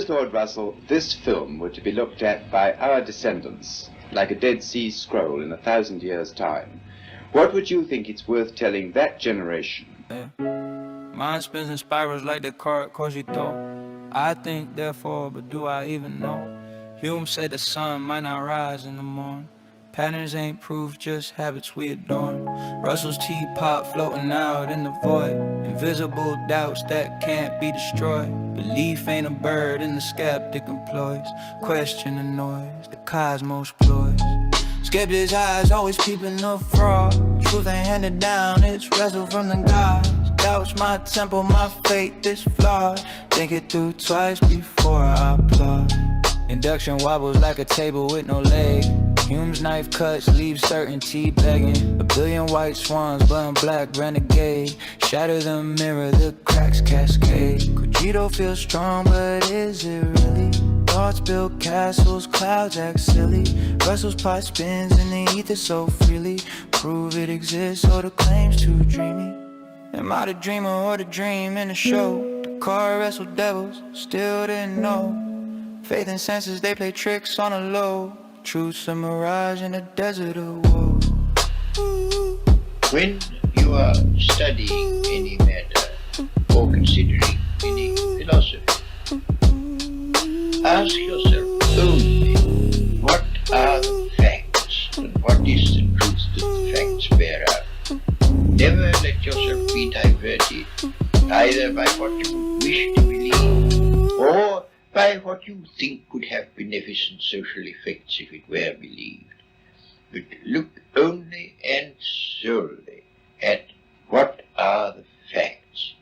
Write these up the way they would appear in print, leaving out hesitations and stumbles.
thought, Russell, this film were to be looked at by our descendants, like a Dead Sea Scroll in 1,000 years' time, what would you think it's worth telling that generation? Mind spins and spirals like the card cogito. I think, therefore, but do I even know? Hume said the sun might not rise in the morning. Patterns ain't proof, just habits we adorn. Russell's teapot floating out in the void. Invisible doubts that can't be destroyed. Belief ain't a bird and the skeptic employs. Question the noise, the cosmos ploys. Skeptic's eyes always peeping the fraud. Truth ain't handed down, it's wrestled from the gods. Doubts my temple, my faith is flawed. Think it through twice before I applaud. Induction wobbles like a table with no leg. Hume's knife cuts leave certainty begging. A billion white swans, but I'm black renegade. Shatter the mirror, the cracks cascade. Cogito feels strong, but is it really? Thoughts build castles, clouds act silly. Russell's pot spins in the ether so freely. Prove it exists or the claim's too dreamy. Am I the dreamer or the dream in the show? The car wrestled devils, still didn't know. Faith and senses, they play tricks on a low. Truth's a mirage in a desert of woe. When you are studying any matter or considering any philosophy, ask yourself only what are the facts and what is the truth that the facts bear out. Never let yourself be diverted either by what you wish to believe or by what you think could have beneficent social effects if it were believed. But look only and solely at what are the facts.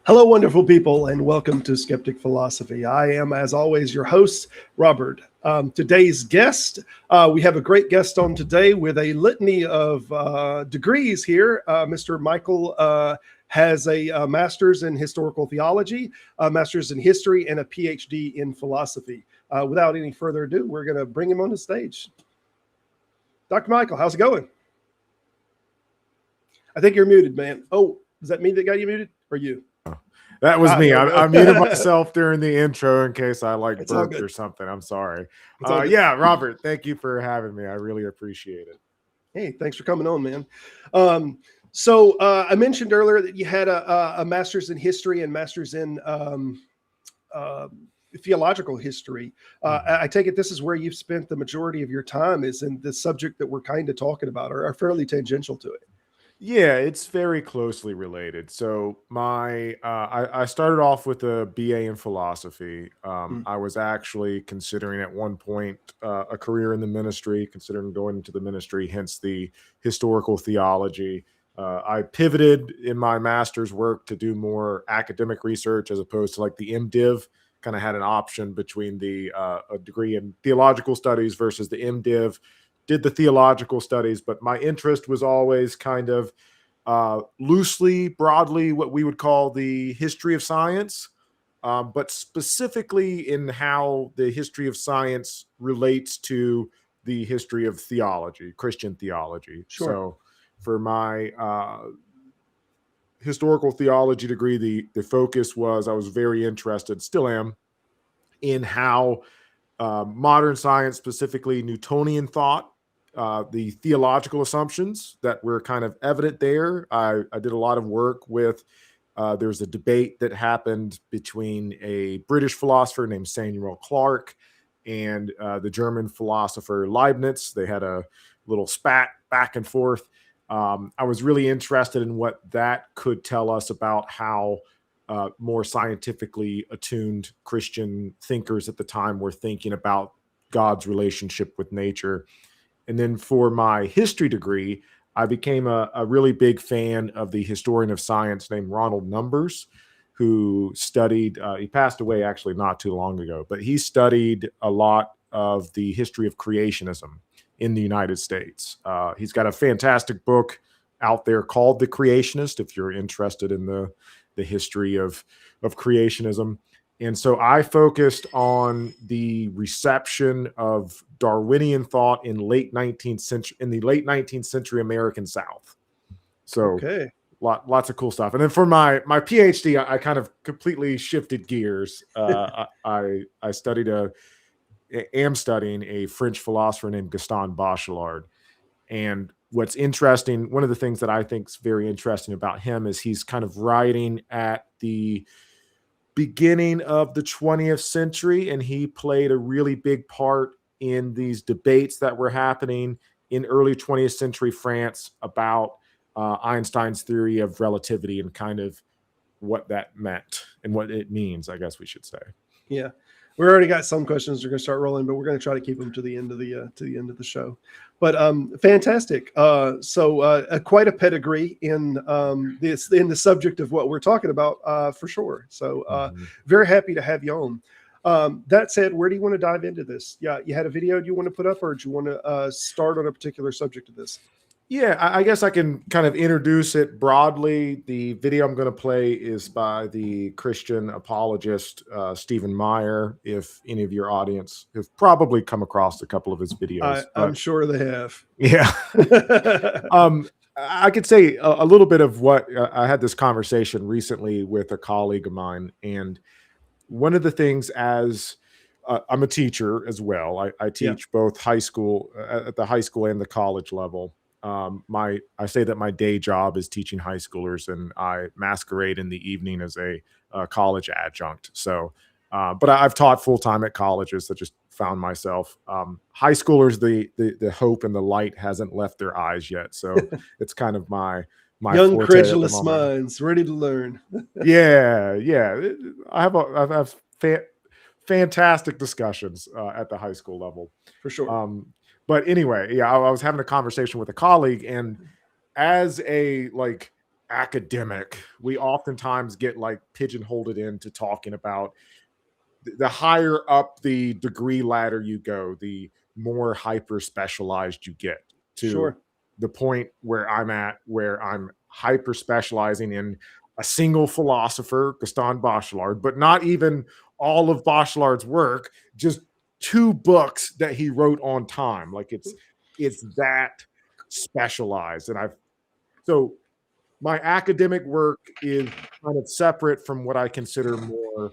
Hello, wonderful people, and welcome to Skeptic Philosophy. I am, as always, your host, Robert. Today's guest, we have a great guest on today with a litany of degrees here. Mr. Michael has a master's in historical theology, a master's in history, and a PhD in philosophy. Without any further ado, we're going to bring him on the stage. Dr. Michael, how's it going? I think you're muted, man. Oh, does that mean that got you muted or you? That was me. I muted myself during the intro in case I burped or something. I'm sorry. Yeah, Robert, thank you for having me. I really appreciate it. Hey, thanks for coming on, man. So I mentioned earlier that you had a master's in history and master's in theological history. I take it this is where you've spent the majority of your time is in the subject that we're kind of talking about or are fairly tangential to it. Yeah, it's very closely related. So I started off with a BA in philosophy. I was actually considering at one point a career in the ministry, considering going into the ministry, hence the historical theology. I pivoted in my master's work to do more academic research as opposed to like the MDiv. Kind of had an option between the a degree in theological studies versus the MDiv. Did the theological studies, but my interest was always kind of loosely, broadly, what we would call the history of science, but specifically in how the history of science relates to the history of theology, Christian theology. Sure. So for my historical theology degree, the focus was I was very interested, still am, in how modern science, specifically Newtonian thought, the theological assumptions that were kind of evident there. I did a lot of work with, there's a debate that happened between a British philosopher named Samuel Clarke and the German philosopher Leibniz. They had a little spat back and forth. I was really interested in what that could tell us about how more scientifically attuned Christian thinkers at the time were thinking about God's relationship with nature. And then for my history degree, I became a really big fan of the historian of science named Ronald Numbers, who studied, he passed away actually not too long ago, but he studied a lot of the history of creationism in the United States. He's got a fantastic book out there called The Creationist, if you're interested in the history of creationism. And so I focused on the reception of Darwinian thought in the late 19th century American South. So Okay. lots of cool stuff. And then for my PhD, I kind of completely shifted gears. I am studying a French philosopher named Gaston Bachelard. And what's interesting, one of the things that I think is very interesting about him is he's kind of writing at the beginning of the 20th century, and he played a really big part in these debates that were happening in early 20th century France about Einstein's theory of relativity and kind of what that meant and what it means, I guess we should say. Yeah. We already got some questions. We're going to start rolling, but we're going to try to keep them to the end of the show. But fantastic. So quite a pedigree in the subject of what we're talking about for sure. So very happy to have you on. That said, where do you want to dive into this? Yeah, you had a video you want to put up, or do you want to start on a particular subject of this? Yeah, I guess I can kind of introduce it broadly. The video I'm going to play is by the Christian apologist Stephen Meyer. If any of your audience have probably come across a couple of his videos, I'm sure they have. Yeah. I could say a little bit of what I had this conversation recently with a colleague of mine, and one of the things as I'm a teacher as well. I teach both high school at the high school and the college level. I say that my day job is teaching high schoolers, and I masquerade in the evening as a college adjunct. So, but I've taught full time at colleges. I just found myself high schoolers. The hope and the light hasn't left their eyes yet. So it's kind of my young credulous minds ready to learn. yeah. I have fantastic discussions at the high school level for sure. But anyway, I was having a conversation with a colleague, and as a academic, we oftentimes get pigeonholed into talking about the higher up the degree ladder you go, the more hyper specialized you get to the point where I'm at, where I'm hyper specializing in a single philosopher, Gaston Bachelard, but not even all of Bachelard's work, just 2 books that he wrote on time. It's that specialized. And so my academic work is kind of separate from what I consider more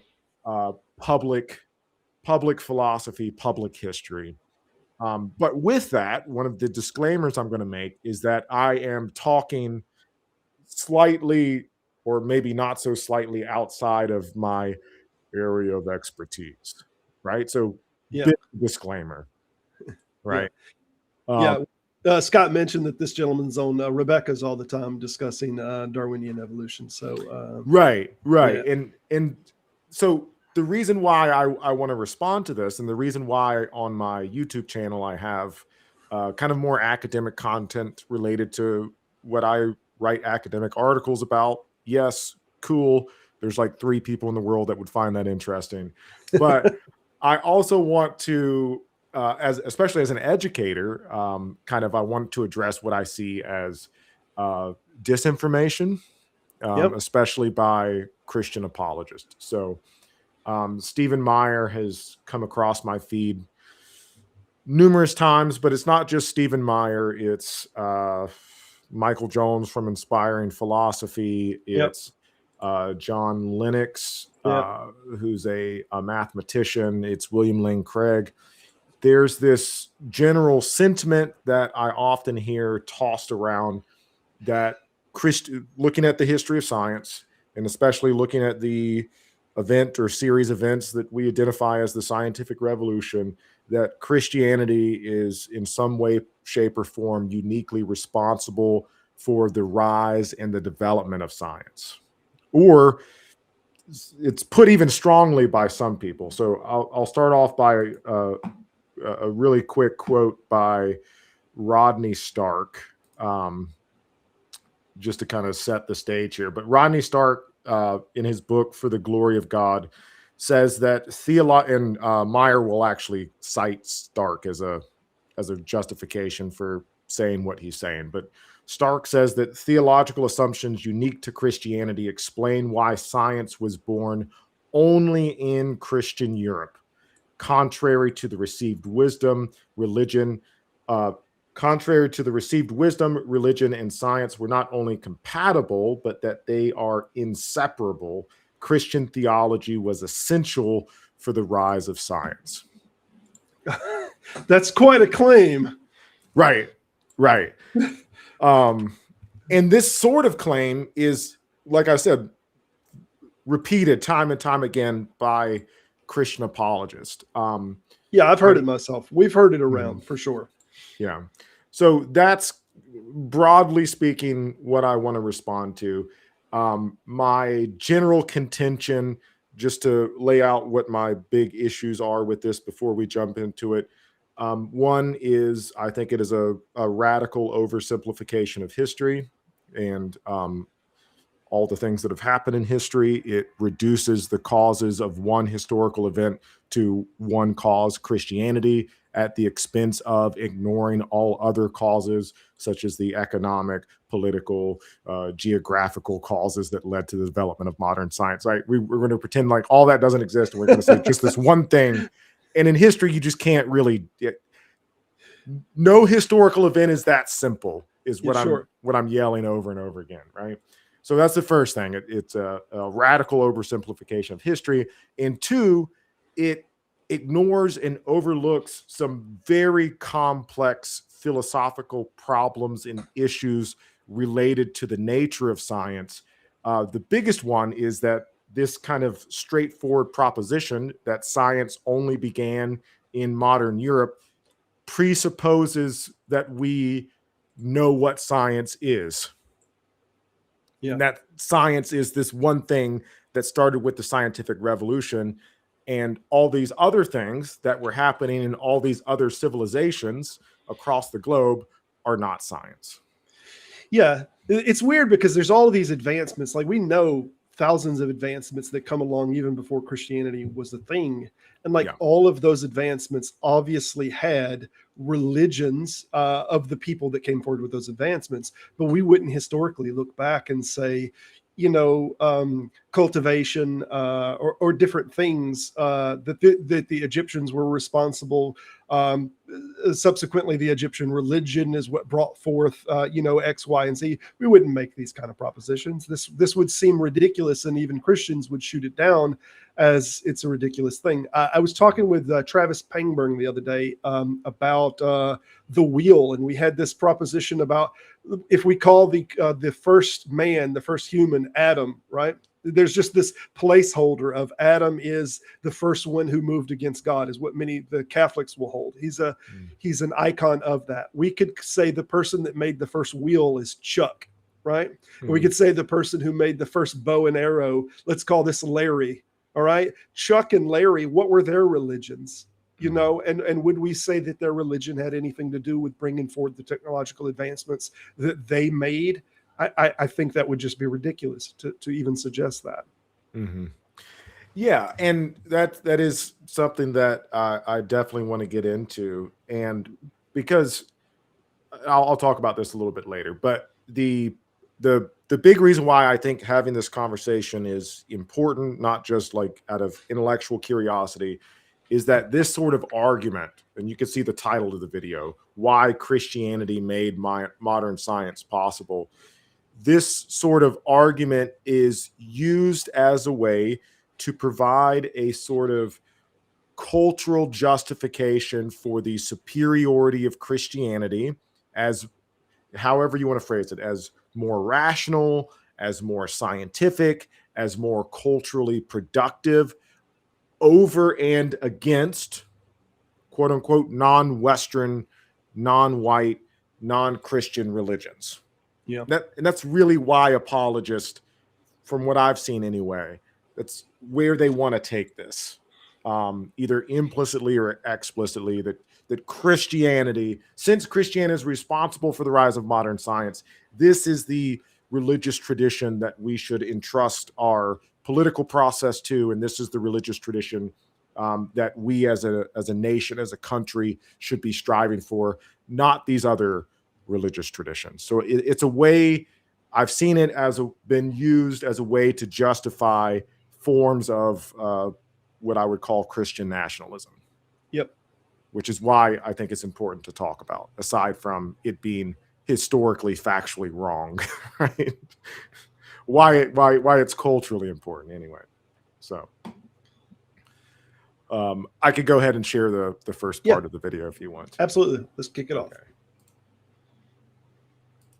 public philosophy, public history. But with that, one of the disclaimers I'm going to make is that I am talking slightly, or maybe not so slightly, outside of my area of expertise, right? So big disclaimer, right? Scott mentioned that this gentleman's on Rebecca's all the time discussing Darwinian evolution. So right. And so the reason why I want to respond to this, and the reason why on my YouTube channel I have kind of more academic content related to what I write academic articles about. Yes, cool. There's 3 people in the world that would find that interesting, but I also want to, especially as an educator, I want to address what I see as disinformation, especially by Christian apologists. So Stephen Meyer has come across my feed numerous times, but it's not just Stephen Meyer. It's Michael Jones from Inspiring Philosophy. It's John Lennox, who's a mathematician. It's William Lane Craig. There's this general sentiment that I often hear tossed around that looking at the history of science, and especially looking at the event or series of events that we identify as the scientific revolution, that Christianity is in some way, shape, or form uniquely responsible for the rise and the development of science. Or it's put even strongly by some people. So I'll start off by a really quick quote by Rodney Stark, just to kind of set the stage here. But Rodney Stark, in his book For the Glory of God, says that and Meyer will actually cite Stark as a justification for saying what he's saying. But Stark says that theological assumptions unique to Christianity explain why science was born only in Christian Europe, contrary to the received wisdom, religion, and science were not only compatible, but that they are inseparable. Christian theology was essential for the rise of science. That's quite a claim. Right. And this sort of claim is, like I said, repeated time and time again by Christian apologists. Yeah, I've heard it myself. We've heard it around for sure. Yeah. So that's, broadly speaking, what I want to respond to. My general contention, just to lay out what my big issues are with this before we jump into it. One is, I think it is a radical oversimplification of history and all the things that have happened in history. It reduces the causes of one historical event to one cause, Christianity, at the expense of ignoring all other causes, such as the economic, political, geographical causes that led to the development of modern science. Right? We're going to pretend like all that doesn't exist, and we're going to say just this one thing. And in history, you just can't really. No historical event is that simple. Is what I'm yelling over and over again. Right? So that's the first thing. It's a radical oversimplification of history, and two, it ignores and overlooks some very complex philosophical problems and issues related to the nature of science. The biggest one is that this kind of straightforward proposition that science only began in modern Europe presupposes that we know what science is. Yeah. And that science is this one thing that started with the scientific revolution, and all these other things that were happening in all these other civilizations across the globe are not science. Yeah, it's weird because there's all of these advancements. Like, we know thousands of advancements that come along even before Christianity was a thing. And all of those advancements obviously had religions of the people that came forward with those advancements. But we wouldn't historically look back and say, cultivation or different things that the Egyptians were responsible. Subsequently, the Egyptian religion is what brought forth, X, Y, and Z. We wouldn't make these kind of propositions. This would seem ridiculous, and even Christians would shoot it down as it's a ridiculous thing. I was talking with Travis Pangburn the other day about the wheel, and we had this proposition about if we call the first man, the first human, Adam, right? There's just this placeholder of Adam is the first one who moved against God, is what the Catholics will hold. He's an icon of that. We could say the person that made the first wheel is Chuck, right? Mm-hmm. We could say the person who made the first bow and arrow, let's call this Larry. All right. Chuck and Larry, what were their religions? And would we say that their religion had anything to do with bringing forward the technological advancements that they made? I think that would just be ridiculous to even suggest that. Mm-hmm. Yeah, and that is something that I definitely want to get into, and because I'll talk about this a little bit later, but the big reason why I think having this conversation is important, not just like out of intellectual curiosity, is that this sort of argument, and you can see the title of the video, Why Christianity Made Modern Science Possible. This sort of argument is used as a way to provide a sort of cultural justification for the superiority of Christianity, as however you want to phrase it, as more rational, as more scientific, as more culturally productive, over and against, quote unquote, non-Western, non-white, non-Christian religions. Yeah. And that's really why apologists, from what I've seen anyway, that's where they want to take this, either implicitly or explicitly, that Christianity, since Christianity is responsible for the rise of modern science, this is the religious tradition that we should entrust our political process to, and this is the religious tradition that we as a nation, as a country, should be striving for, not these other religious traditions. So it's a way, I've seen it been used as a way to justify forms of what I would call Christian nationalism. Yep. Which is why I think it's important to talk about, aside from it being historically, factually wrong, right? Why it's culturally important anyway. So I could go ahead and share the first part of the video if you want. Absolutely. Let's kick it off.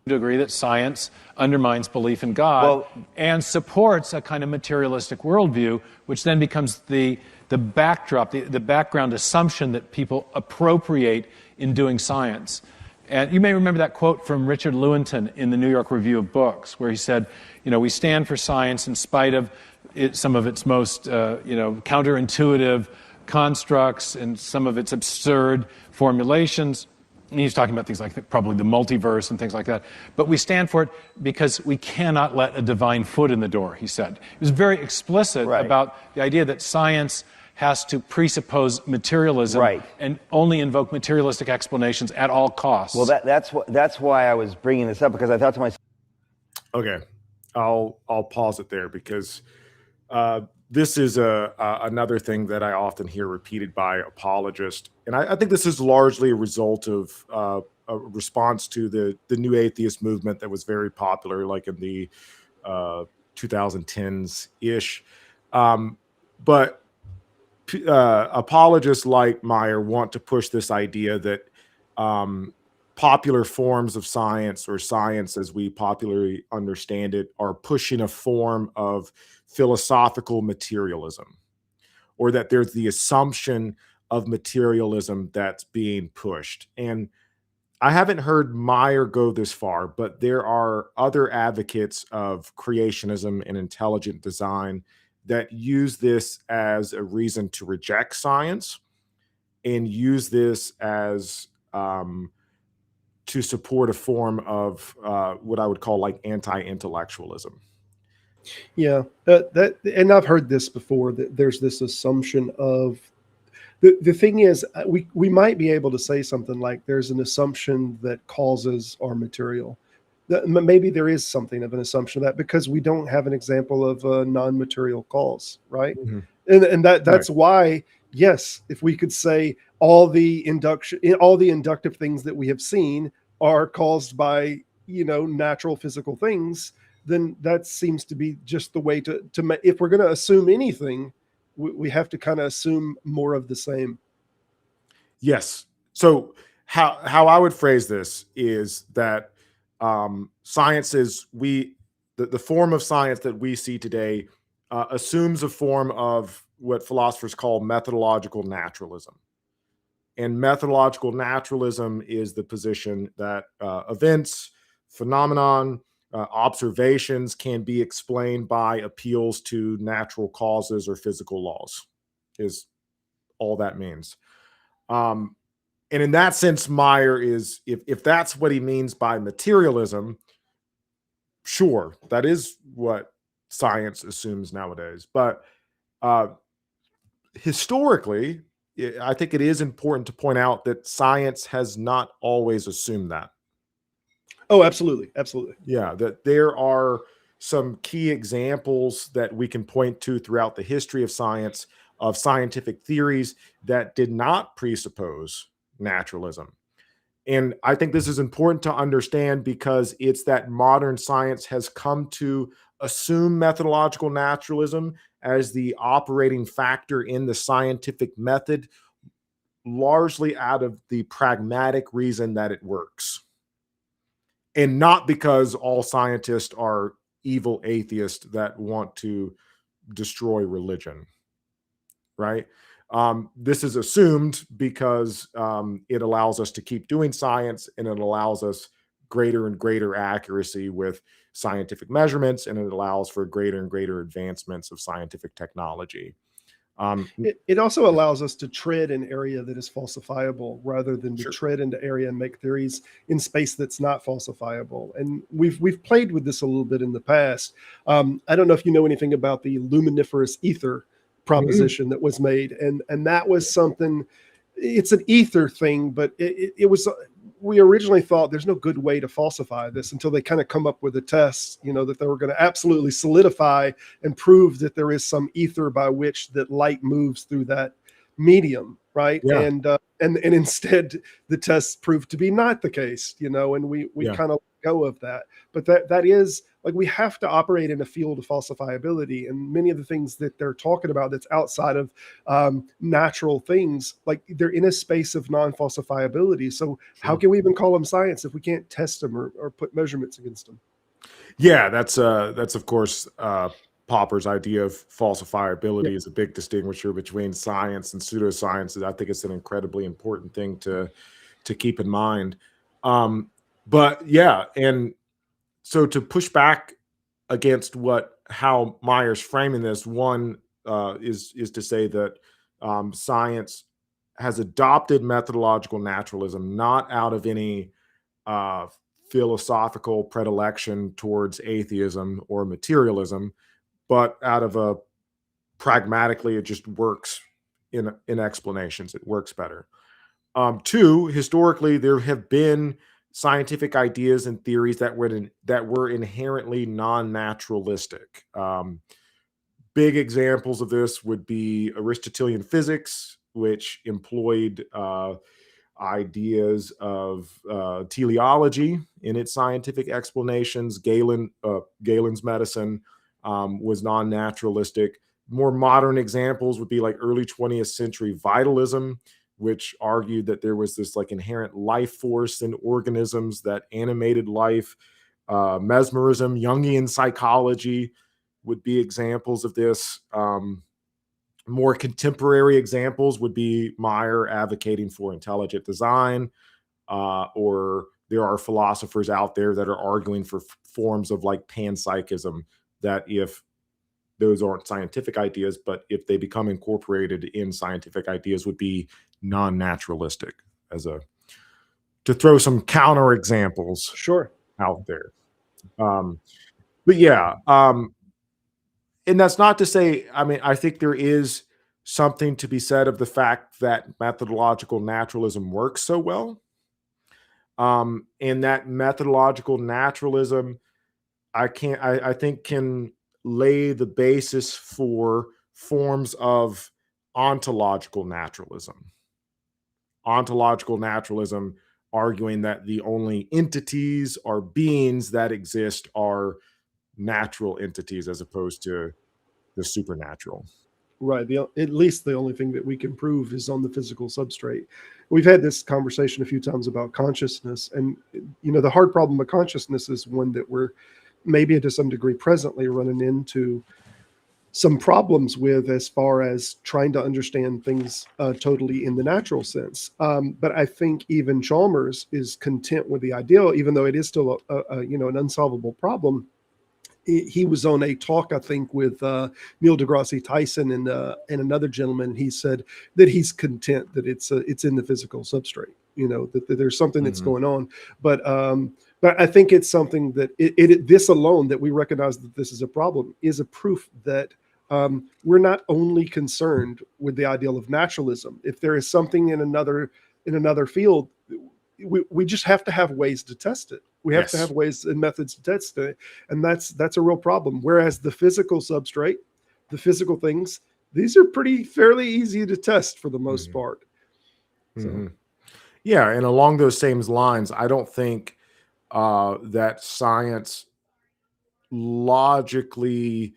To agree that science undermines belief in God and supports a kind of materialistic worldview, which then becomes the backdrop, the background assumption that people appropriate in doing science. And you may remember that quote from Richard Lewontin in the New York Review of Books, where he said, we stand for science in spite of some of its most, counterintuitive constructs and some of its absurd formulations. And he's talking about things like probably the multiverse and things like that. But we stand for it because we cannot let a divine foot in the door, he said. He was very explicit about the idea that science has to presuppose materialism and only invoke materialistic explanations at all costs. Well, that's why I was bringing this up, because I thought to myself... Okay, I'll pause it there, because this is another thing that I often hear repeated by apologists. And I think this is largely a result of a response to the new atheist movement that was very popular, like in the 2010s-ish. But apologists like Meyer want to push this idea that popular forms of science, or science as we popularly understand it, are pushing a form of philosophical materialism, or that there's the assumption of materialism that's being pushed. And I haven't heard Meyer go this far, but there are other advocates of creationism and intelligent design that use this as a reason to reject science, and use this as to support a form of what I would call like anti-intellectualism. Yeah, and I've heard this before, that there's this assumption of the thing is, we might be able to say something like there's an assumption that causes our material. Maybe there is something of an assumption of that, because we don't have an example of a non-material cause, right? Mm-hmm. And that's why, yes, if we could say all the inductive things that we have seen are caused by natural physical things, then that seems to be just the way to if we're going to assume anything, we have to kind of assume more of the same. Yes. So how I would phrase this is that science is the form of science that we see today assumes a form of what philosophers call methodological naturalism. And methodological naturalism is the position that events, phenomenon, observations can be explained by appeals to natural causes or physical laws, is all that means. And in that sense, Meyer is, if that's what he means by materialism, sure, that is what science assumes nowadays. But historically, I think it is important to point out that science has not always assumed that. Oh, absolutely. Absolutely. Yeah, that there are some key examples that we can point to throughout the history of science, of scientific theories that did not presuppose naturalism. And I think this is important to understand, because it's that modern science has come to assume methodological naturalism as the operating factor in the scientific method, largely out of the pragmatic reason that it works. And not because all scientists are evil atheists that want to destroy religion, right? This is assumed because it allows us to keep doing science, and it allows us greater and greater accuracy with scientific measurements, and it allows for greater and greater advancements of scientific technology. It also allows us to tread an area that is falsifiable, rather than to tread into area and make theories in space that's not falsifiable. And we've played with this a little bit in the past. I don't know if you know anything about the luminiferous ether proposition that was made, and that was something. It's an ether thing, but it was we originally thought there's no good way to falsify this until they kind of come up with a test, that they were going to absolutely solidify and prove that there is some ether by which that light moves through that medium, right? Yeah. And instead the tests proved to be not the case, and we Yeah. kind of go of that. But that is like, we have to operate in a field of falsifiability, and many of the things that they're talking about that's outside of natural things, like they're in a space of non-falsifiability. So how can we even call them science if we can't test them or put measurements against them? Yeah, that's of course Popper's idea of falsifiability is a big distinguisher between science and pseudoscience. I think it's an incredibly important thing to keep in mind. But yeah, and so to push back against how Meyer's framing this, one is to say that science has adopted methodological naturalism not out of any philosophical predilection towards atheism or materialism, but out of a pragmatically, it just works in explanations. It works better. Two, historically, there have been scientific ideas and theories that were inherently non-naturalistic. Big examples of this would be Aristotelian physics, which employed ideas of teleology in its scientific explanations. Galen's medicine was non-naturalistic. More modern examples would be like early 20th century vitalism, which argued that there was this like inherent life force in organisms that animated life. Mesmerism, Jungian psychology would be examples of this. More contemporary examples would be Meyer advocating for intelligent design, or there are philosophers out there that are arguing for forms of like panpsychism, that if those aren't scientific ideas, but if they become incorporated in scientific ideas, would be non-naturalistic, to throw some counter examples out there. But yeah, and that's not to say, I mean, I think there is something to be said of the fact that methodological naturalism works so well. And that methodological naturalism, I think can lay the basis for forms of ontological naturalism. Ontological naturalism arguing that the only entities or beings that exist are natural entities as opposed to the supernatural. Right. At least the only thing that we can prove is on the physical substrate. We've had this conversation a few times about consciousness, and the hard problem of consciousness is one that we're maybe to some degree presently running into some problems with, as far as trying to understand things totally in the natural sense. But I think even Chalmers is content with the ideal, even though it is still an unsolvable problem. He was on a talk, I think, with Neil deGrasse Tyson and another gentleman. He said that he's content that it's in the physical substrate. That there's something that's going on, but I think it's something that this alone, that we recognize that this is a problem, is a proof that we're not only concerned with the ideal of naturalism. If there is something in another field, we just have to have ways to test it. We have to have ways and methods to test it, and that's a real problem. Whereas the physical substrate, the physical things, these are fairly easy to test for the most part. So. Yeah, and along those same lines, I don't think that science logically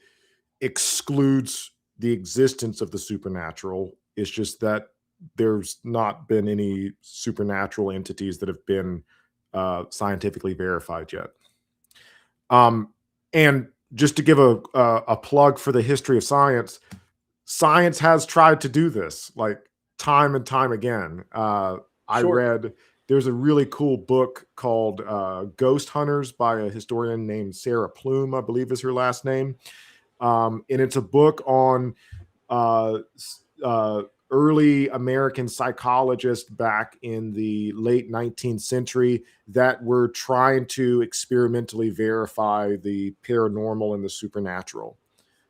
excludes the existence of the supernatural. It's just that there's not been any supernatural entities that have been scientifically verified yet. And just to give a plug for the history of science, science has tried to do this like time and time again. I read, there's a really cool book called Ghost Hunters by a historian named Sarah Plume, I believe is her last name. And it's a book on early American psychologists back in the late 19th century that were trying to experimentally verify the paranormal and the supernatural.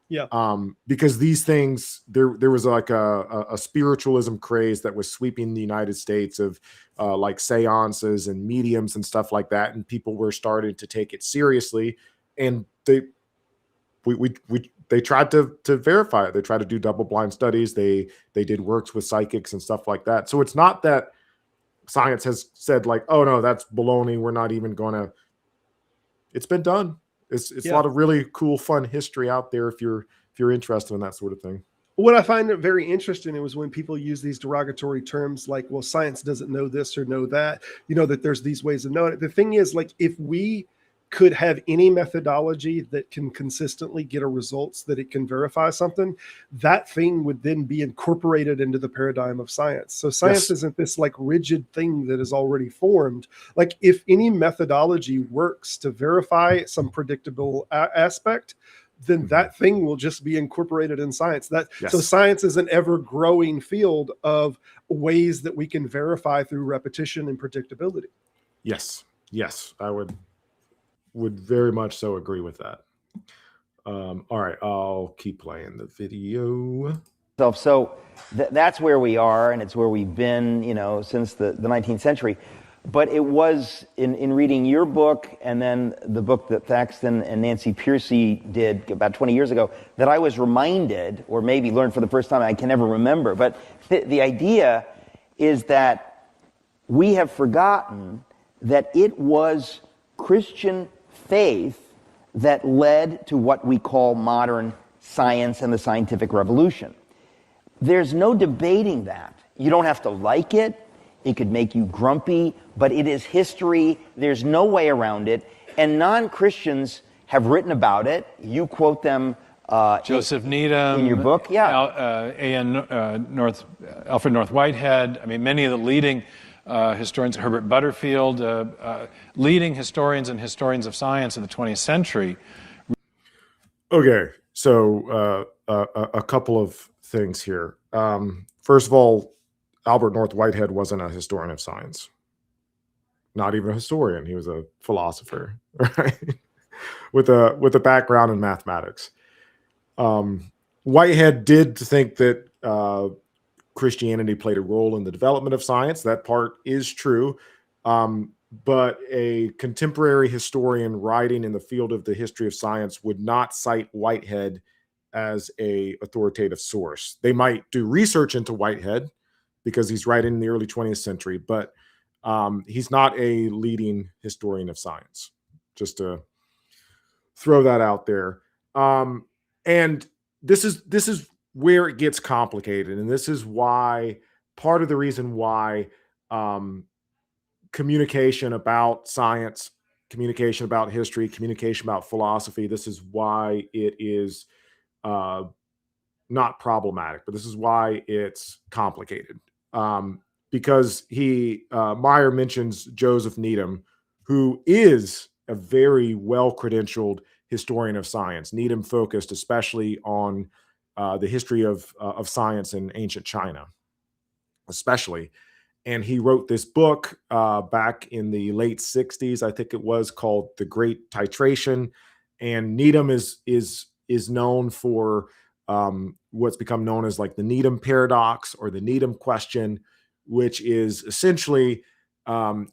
Yeah. Because these things, there was like a spiritualism craze that was sweeping the United States of like seances and mediums and stuff like that, and people were starting to take it seriously, and they tried to verify it. They tried to do double blind studies. They did works with psychics and stuff like that. So it's not that science has said like, oh no, that's baloney, we're not even gonna. It's been done. It's a lot of really cool, fun history out there if you're interested in that sort of thing. What I find it very interesting is when people use these derogatory terms like, well, science doesn't know this or know that, that there's these ways of knowing it. The thing is, like, if we could have any methodology that can consistently get a results that it can verify something, that thing would then be incorporated into the paradigm of science. So science isn't this like rigid thing that is already formed. Like, if any methodology works to verify some predictable aspect, then that thing will just be incorporated in science. So science is an ever growing field of ways that we can verify through repetition and predictability. Yes, I would very much so agree with that. All right, I'll keep playing the video. So that's where we are, and it's where we've been, since the 19th century. But it was in reading your book and then the book that Thaxton and Nancy Piercy did about 20 years ago that I was reminded, or maybe learned for the first time, I can never remember. But the idea is that we have forgotten that it was Christian faith that led to what we call modern science and the scientific revolution. There's no debating that. You don't have to like it. It could make you grumpy, but it is history. There's no way around it. And non-Christians have written about it. You quote them. Joseph Needham. In your book, Alfred North Whitehead. I mean, many of the leading historians, Herbert Butterfield, leading historians and historians of science in the 20th century. Okay, so a couple of things here. First of all, Albert North Whitehead wasn't a historian of science. Not even a historian. He was a philosopher, right? with a background in mathematics. Whitehead did think that Christianity played a role in the development of science. That part is true. But a contemporary historian writing in the field of the history of science would not cite Whitehead as a authoritative source. They might do research into Whitehead because he's writing in the early 20th century, but he's not a leading historian of science. Just to throw that out there. And this is where it gets complicated, and this is why part of the reason why communication about science, communication about history, communication about philosophy, this is why it is not problematic, but this is why it's complicated. Because Meyer mentions Joseph Needham, who is a very well-credentialed historian of science. Needham focused especially on the history of science in ancient China, especially. And he wrote this book back in the late 60s, I think it was, called The Great Titration. And Needham is known for what's become known as like the Needham paradox or the Needham question, which is essentially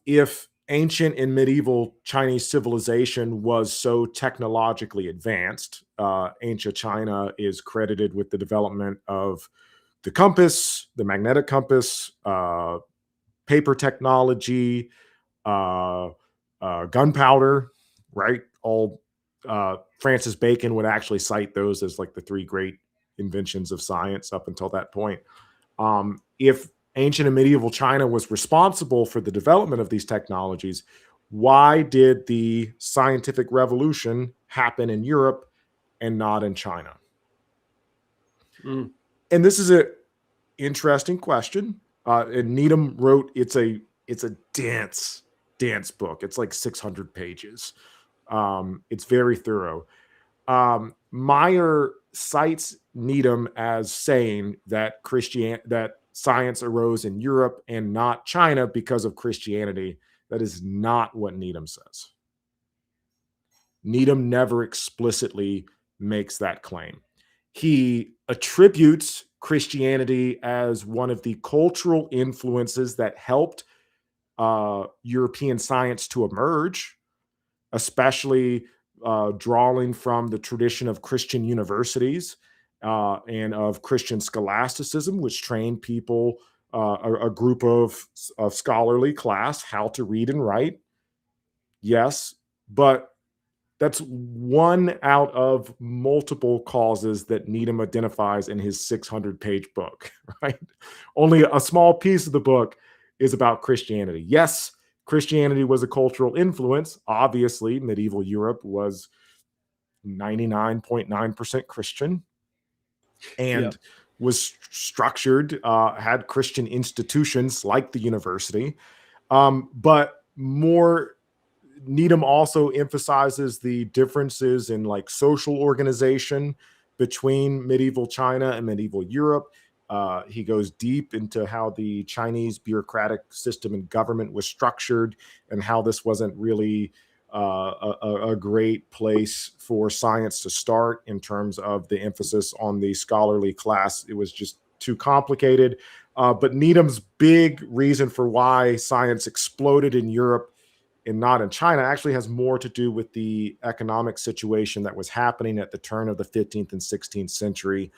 if ancient and medieval Chinese civilization was so technologically advanced, ancient China is credited with the development of the compass, the magnetic compass, paper technology, gunpowder, right? All Francis Bacon would actually cite those as like the three great inventions of science up until that point. If ancient and medieval China was responsible for the development of these technologies, why did the scientific revolution happen in Europe and not in China? And this is an interesting question. And Needham wrote, it's a dense book. It's like 600 pages. It's very thorough. Meyer cites Needham as saying that science arose in Europe and not China because of Christianity. That is not what Needham says. Needham never explicitly makes that claim. He attributes Christianity as one of the cultural influences that helped European science to emerge, especially drawing from the tradition of Christian universities and of Christian scholasticism, which trained people, a group of scholarly class, how to read and write. Yes, but that's one out of multiple causes that Needham identifies in his 600-page book, right? Only a small piece of the book is about Christianity. Yes, Christianity was a cultural influence. Obviously, medieval Europe was 99.9% Christian and was structured, had Christian institutions like the university. But more, Needham also emphasizes the differences in like social organization between medieval China and medieval Europe. He goes deep into how the Chinese bureaucratic system and government was structured and how this wasn't really a great place for science to start in terms of the emphasis on the scholarly class. It was just too complicated. But Needham's big reason for why science exploded in Europe and not in China actually has more to do with the economic situation that was happening at the turn of the 15th and 16th century,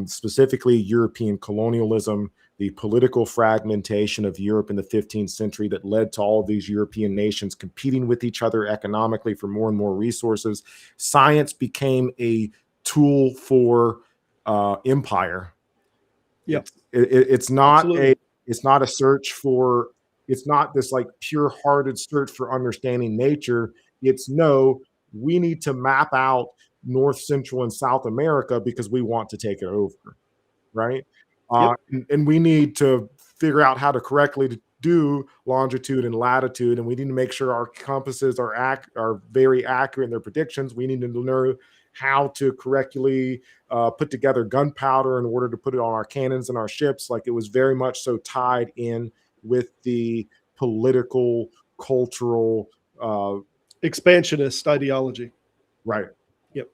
specifically European colonialism, the political fragmentation of Europe in the 15th century that led to all of these European nations competing with each other economically for more and more resources. Science became a tool for empire. Yep. It's not Absolutely. it's not a search for, it's not this like pure-hearted search for understanding nature. It's no, we need to map out North, Central, and South America because we want to take it over, right? Yep. And we need to figure out how to correctly do longitude and latitude, and we need to make sure our compasses are very accurate in their predictions. We need to know how to correctly put together gunpowder in order to put it on our cannons and our ships. Like, it was very much so tied in with the political, cultural, expansionist ideology. right. Yep.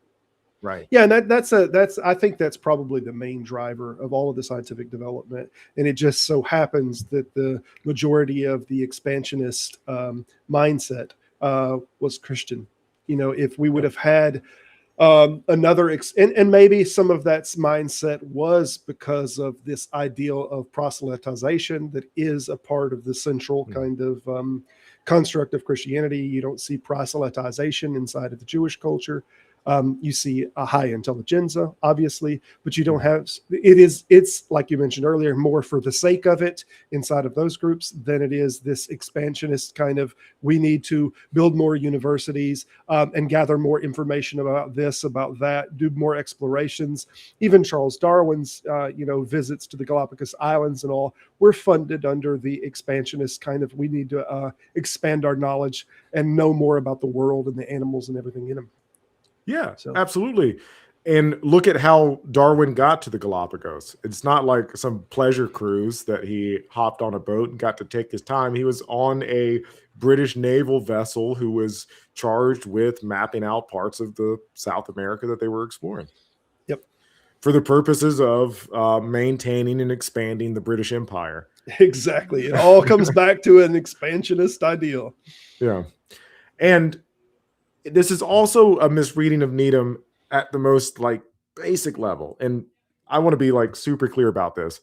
Right. Yeah, and that's I think that's probably the main driver of all of the scientific development. And it just so happens that the majority of the expansionist mindset was Christian. You know, if we would have had and maybe some of that mindset was because of this ideal of proselytization that is a part of the central kind of construct of Christianity. You don't see proselytization inside of the Jewish culture. You see a high intelligentsia, obviously, but you don't have, it's like you mentioned earlier, more for the sake of it inside of those groups than it is this expansionist kind of, we need to build more universities and gather more information about this, about that, do more explorations. Even Charles Darwin's, visits to the Galapagos Islands and all were funded under the expansionist kind of, we need to expand our knowledge and know more about the world and the animals and everything in them. Yeah, absolutely. And look at how Darwin got to the Galapagos. It's not like some pleasure cruise that he hopped on a boat and got to take his time. He was on a British naval vessel who was charged with mapping out parts of the South America that they were exploring. Yep. For the purposes of maintaining and expanding the British Empire. Exactly. It all comes back to an expansionist ideal. Yeah. And this is also a misreading of Needham at the most like basic level. And I want to be like super clear about this.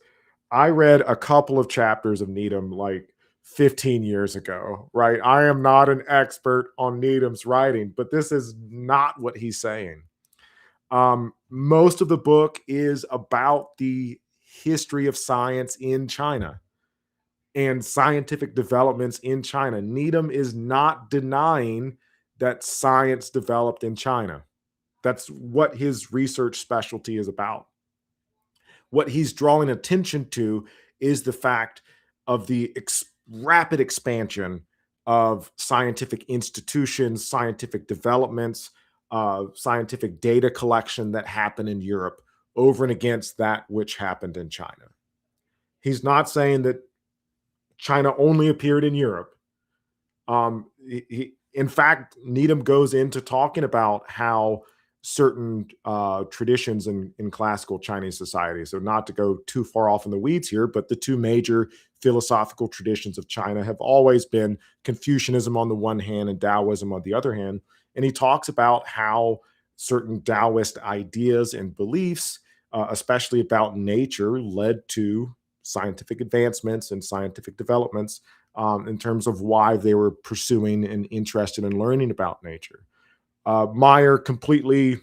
I read a couple of chapters of Needham like 15 years ago, right? I am not an expert on Needham's writing, but this is not what he's saying. Most of the book is about the history of science in China and scientific developments in China. Needham is not denying that science developed in China. That's what his research specialty is about. What he's drawing attention to is the fact of the rapid expansion of scientific institutions, scientific developments, scientific data collection that happened in Europe over and against that which happened in China. He's not saying that China only appeared in Europe. In fact, Needham goes into talking about how certain traditions in classical Chinese society. So not to go too far off in the weeds here, but the two major philosophical traditions of China have always been Confucianism on the one hand and Taoism on the other hand. And he talks about how certain Taoist ideas and beliefs, especially about nature, led to scientific advancements and scientific developments in terms of why they were pursuing and interested in learning about nature. Meyer completely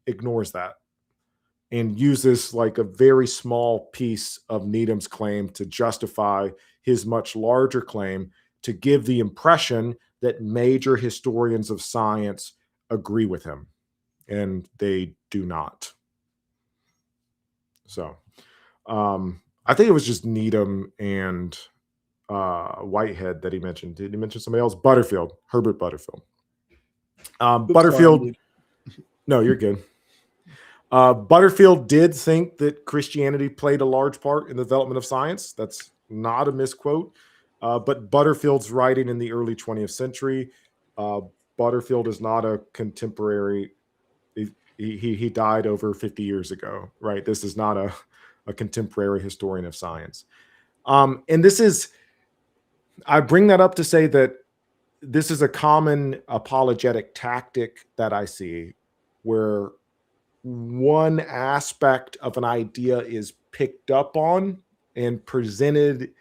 ignores that and uses like a very small piece of Needham's claim to justify his much larger claim, to give the impression that major historians of science agree with him, and they do not. So I think it was just Needham and Whitehead that he mentioned. Did he mention somebody else? Butterfield, Herbert Butterfield. Butterfield. Sorry, No, you're good. Butterfield did think that Christianity played a large part in the development of science. That's not a misquote. But Butterfield's writing in the early 20th century. Butterfield is not a contemporary. He died over 50 years ago, right? This is not a contemporary historian of science. And this is, I bring that up to say that this is a common apologetic tactic that I see, where one aspect of an idea is picked up on and presented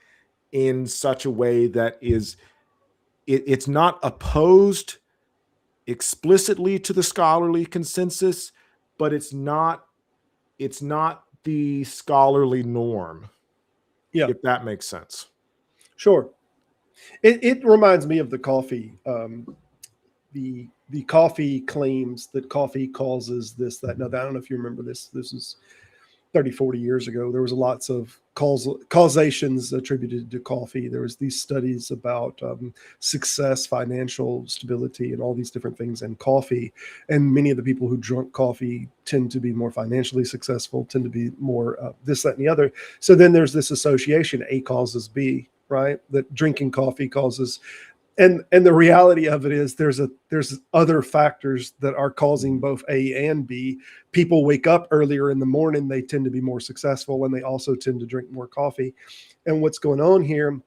in such a way that is, it's not opposed explicitly to the scholarly consensus, but it's not the scholarly norm. Yeah. If that makes sense. Sure. It reminds me of the coffee. The coffee claims that coffee causes this, that. Now, I don't know if you remember this. This is 30, 40 years ago. There was lots of causations attributed to coffee. There was these studies about success, financial stability, and all these different things in coffee. And many of the people who drunk coffee tend to be more financially successful, tend to be more this, that, and the other. So then there's this association, A causes B, right? That drinking coffee causes. And the reality of it is there's other factors that are causing both A and B. People wake up earlier in the morning, they tend to be more successful, and they also tend to drink more coffee. And what's going on here,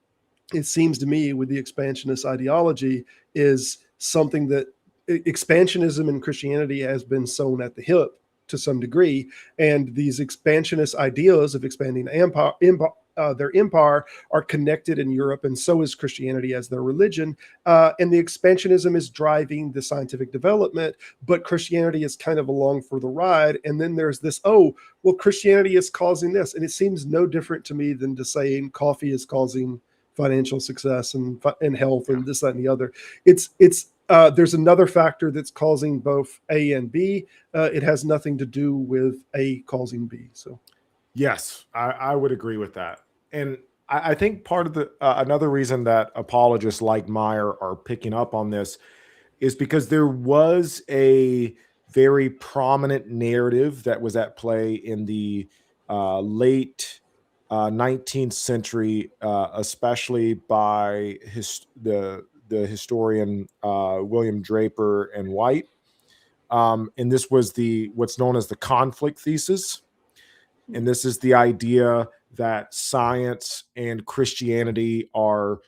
it seems to me, with the expansionist ideology, is something that expansionism in Christianity has been sewn at the hip to some degree. And these expansionist ideas of expanding their empire are connected in Europe, and so is Christianity as their religion. And the expansionism is driving the scientific development, but Christianity is kind of along for the ride. And then there's this, oh, well, Christianity is causing this. And it seems no different to me than to saying coffee is causing financial success and health and this, that, and the other. There's another factor that's causing both A and B. It has nothing to do with A causing B. So, yes, I would agree with that. And I think part of the another reason that apologists like Meyer are picking up on this is because there was a very prominent narrative that was at play in the late 19th century, especially by the historian William Draper and White. And this was what's known as the conflict thesis. And this is the idea that science and Christianity are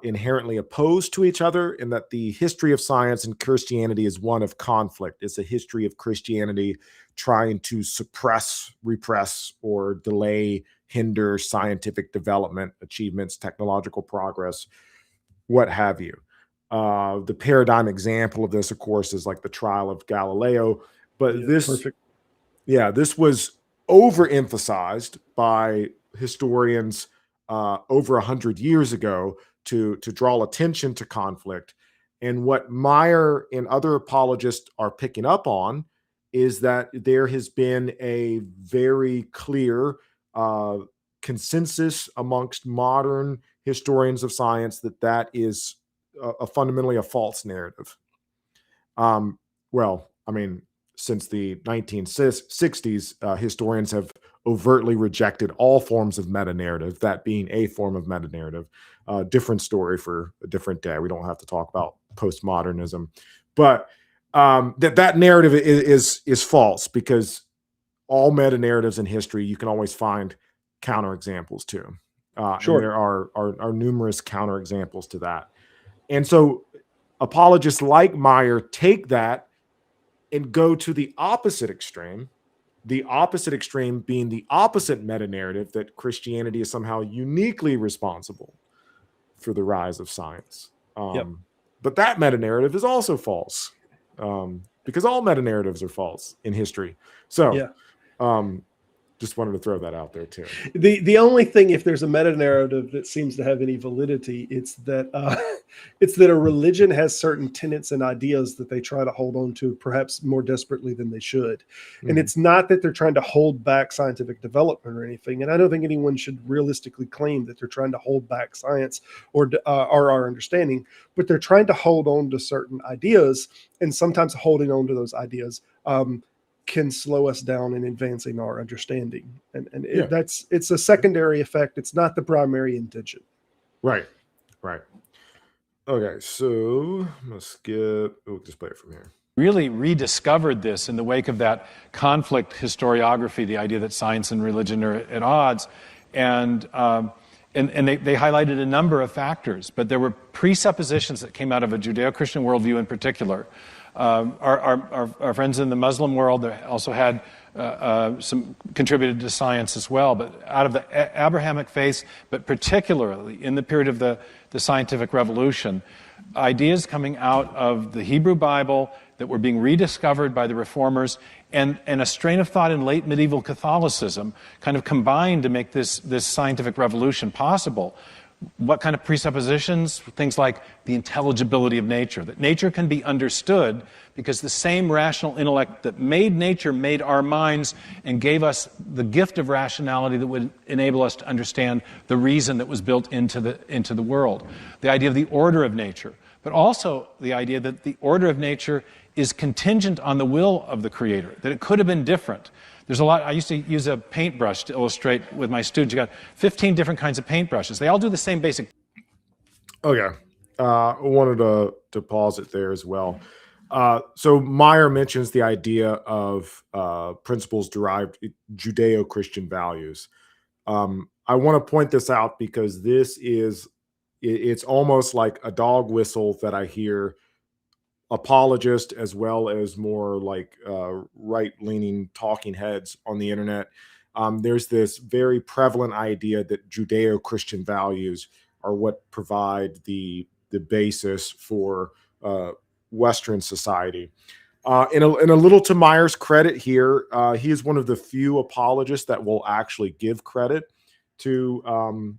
inherently opposed to each other, and that the history of science and Christianity is one of conflict. It's a history of Christianity trying to suppress, repress, or delay, hinder scientific development, achievements, technological progress, what have you. The paradigm example of this, of course, is like the trial of Galileo. But this was overemphasized by historians over 100 years ago to draw attention to conflict. And what Meyer and other apologists are picking up on is that there has been a very clear consensus amongst modern historians of science that is fundamentally a false narrative. Since the 1960s, historians have overtly rejected all forms of meta-narrative, that being a form of meta-narrative. Different story for a different day. We don't have to talk about postmodernism. But that narrative is false, because all meta narratives in history, you can always find counterexamples to. Sure. And there are numerous counterexamples to that. And so apologists like Meyer take that and go to the opposite extreme being the opposite meta narrative, that Christianity is somehow uniquely responsible for the rise of science. But that meta narrative is also false, because all meta narratives are false in history. So, just wanted to throw that out there too. The only thing, if there's a meta narrative that seems to have any validity, it's that a religion has certain tenets and ideas that they try to hold on to, perhaps more desperately than they should. And it's not that they're trying to hold back scientific development or anything. And I don't think anyone should realistically claim that they're trying to hold back science or our understanding, but they're trying to hold on to certain ideas, and sometimes holding on to those ideas can slow us down in advancing our understanding. And it's a secondary effect. It's not the primary intention. Right. Okay, so I'm going to skip. We'll just play it from here. Really rediscovered this in the wake of that conflict historiography, the idea that science and religion are at odds. And they highlighted a number of factors, but there were presuppositions that came out of a Judeo-Christian worldview in particular. Our friends in the Muslim world also had some contributed to science as well, but out of the Abrahamic faith, but particularly in the period of the scientific revolution, ideas coming out of the Hebrew Bible that were being rediscovered by the reformers, and a strain of thought in late medieval Catholicism kind of combined to make this scientific revolution possible. What kind of presuppositions? Things like the intelligibility of nature, that nature can be understood because the same rational intellect that made nature made our minds and gave us the gift of rationality that would enable us to understand the reason that was built into the world. The idea of the order of nature, but also the idea that the order of nature is contingent on the will of the Creator, that it could have been different. There's a lot. I used to use a paintbrush to illustrate with my students. You got 15 different kinds of paintbrushes. They all do the same basic. Okay. I wanted to pause it there as well. So Meyer mentions the idea of principles derived Judeo-Christian values. I want to point this out because it's almost like a dog whistle that I hear apologist as well as more like right-leaning talking heads on the internet. There's this very prevalent idea that Judeo-Christian values are what provide the basis for Western society. In a little to Meyer's credit here, he is one of the few apologists that will actually give credit to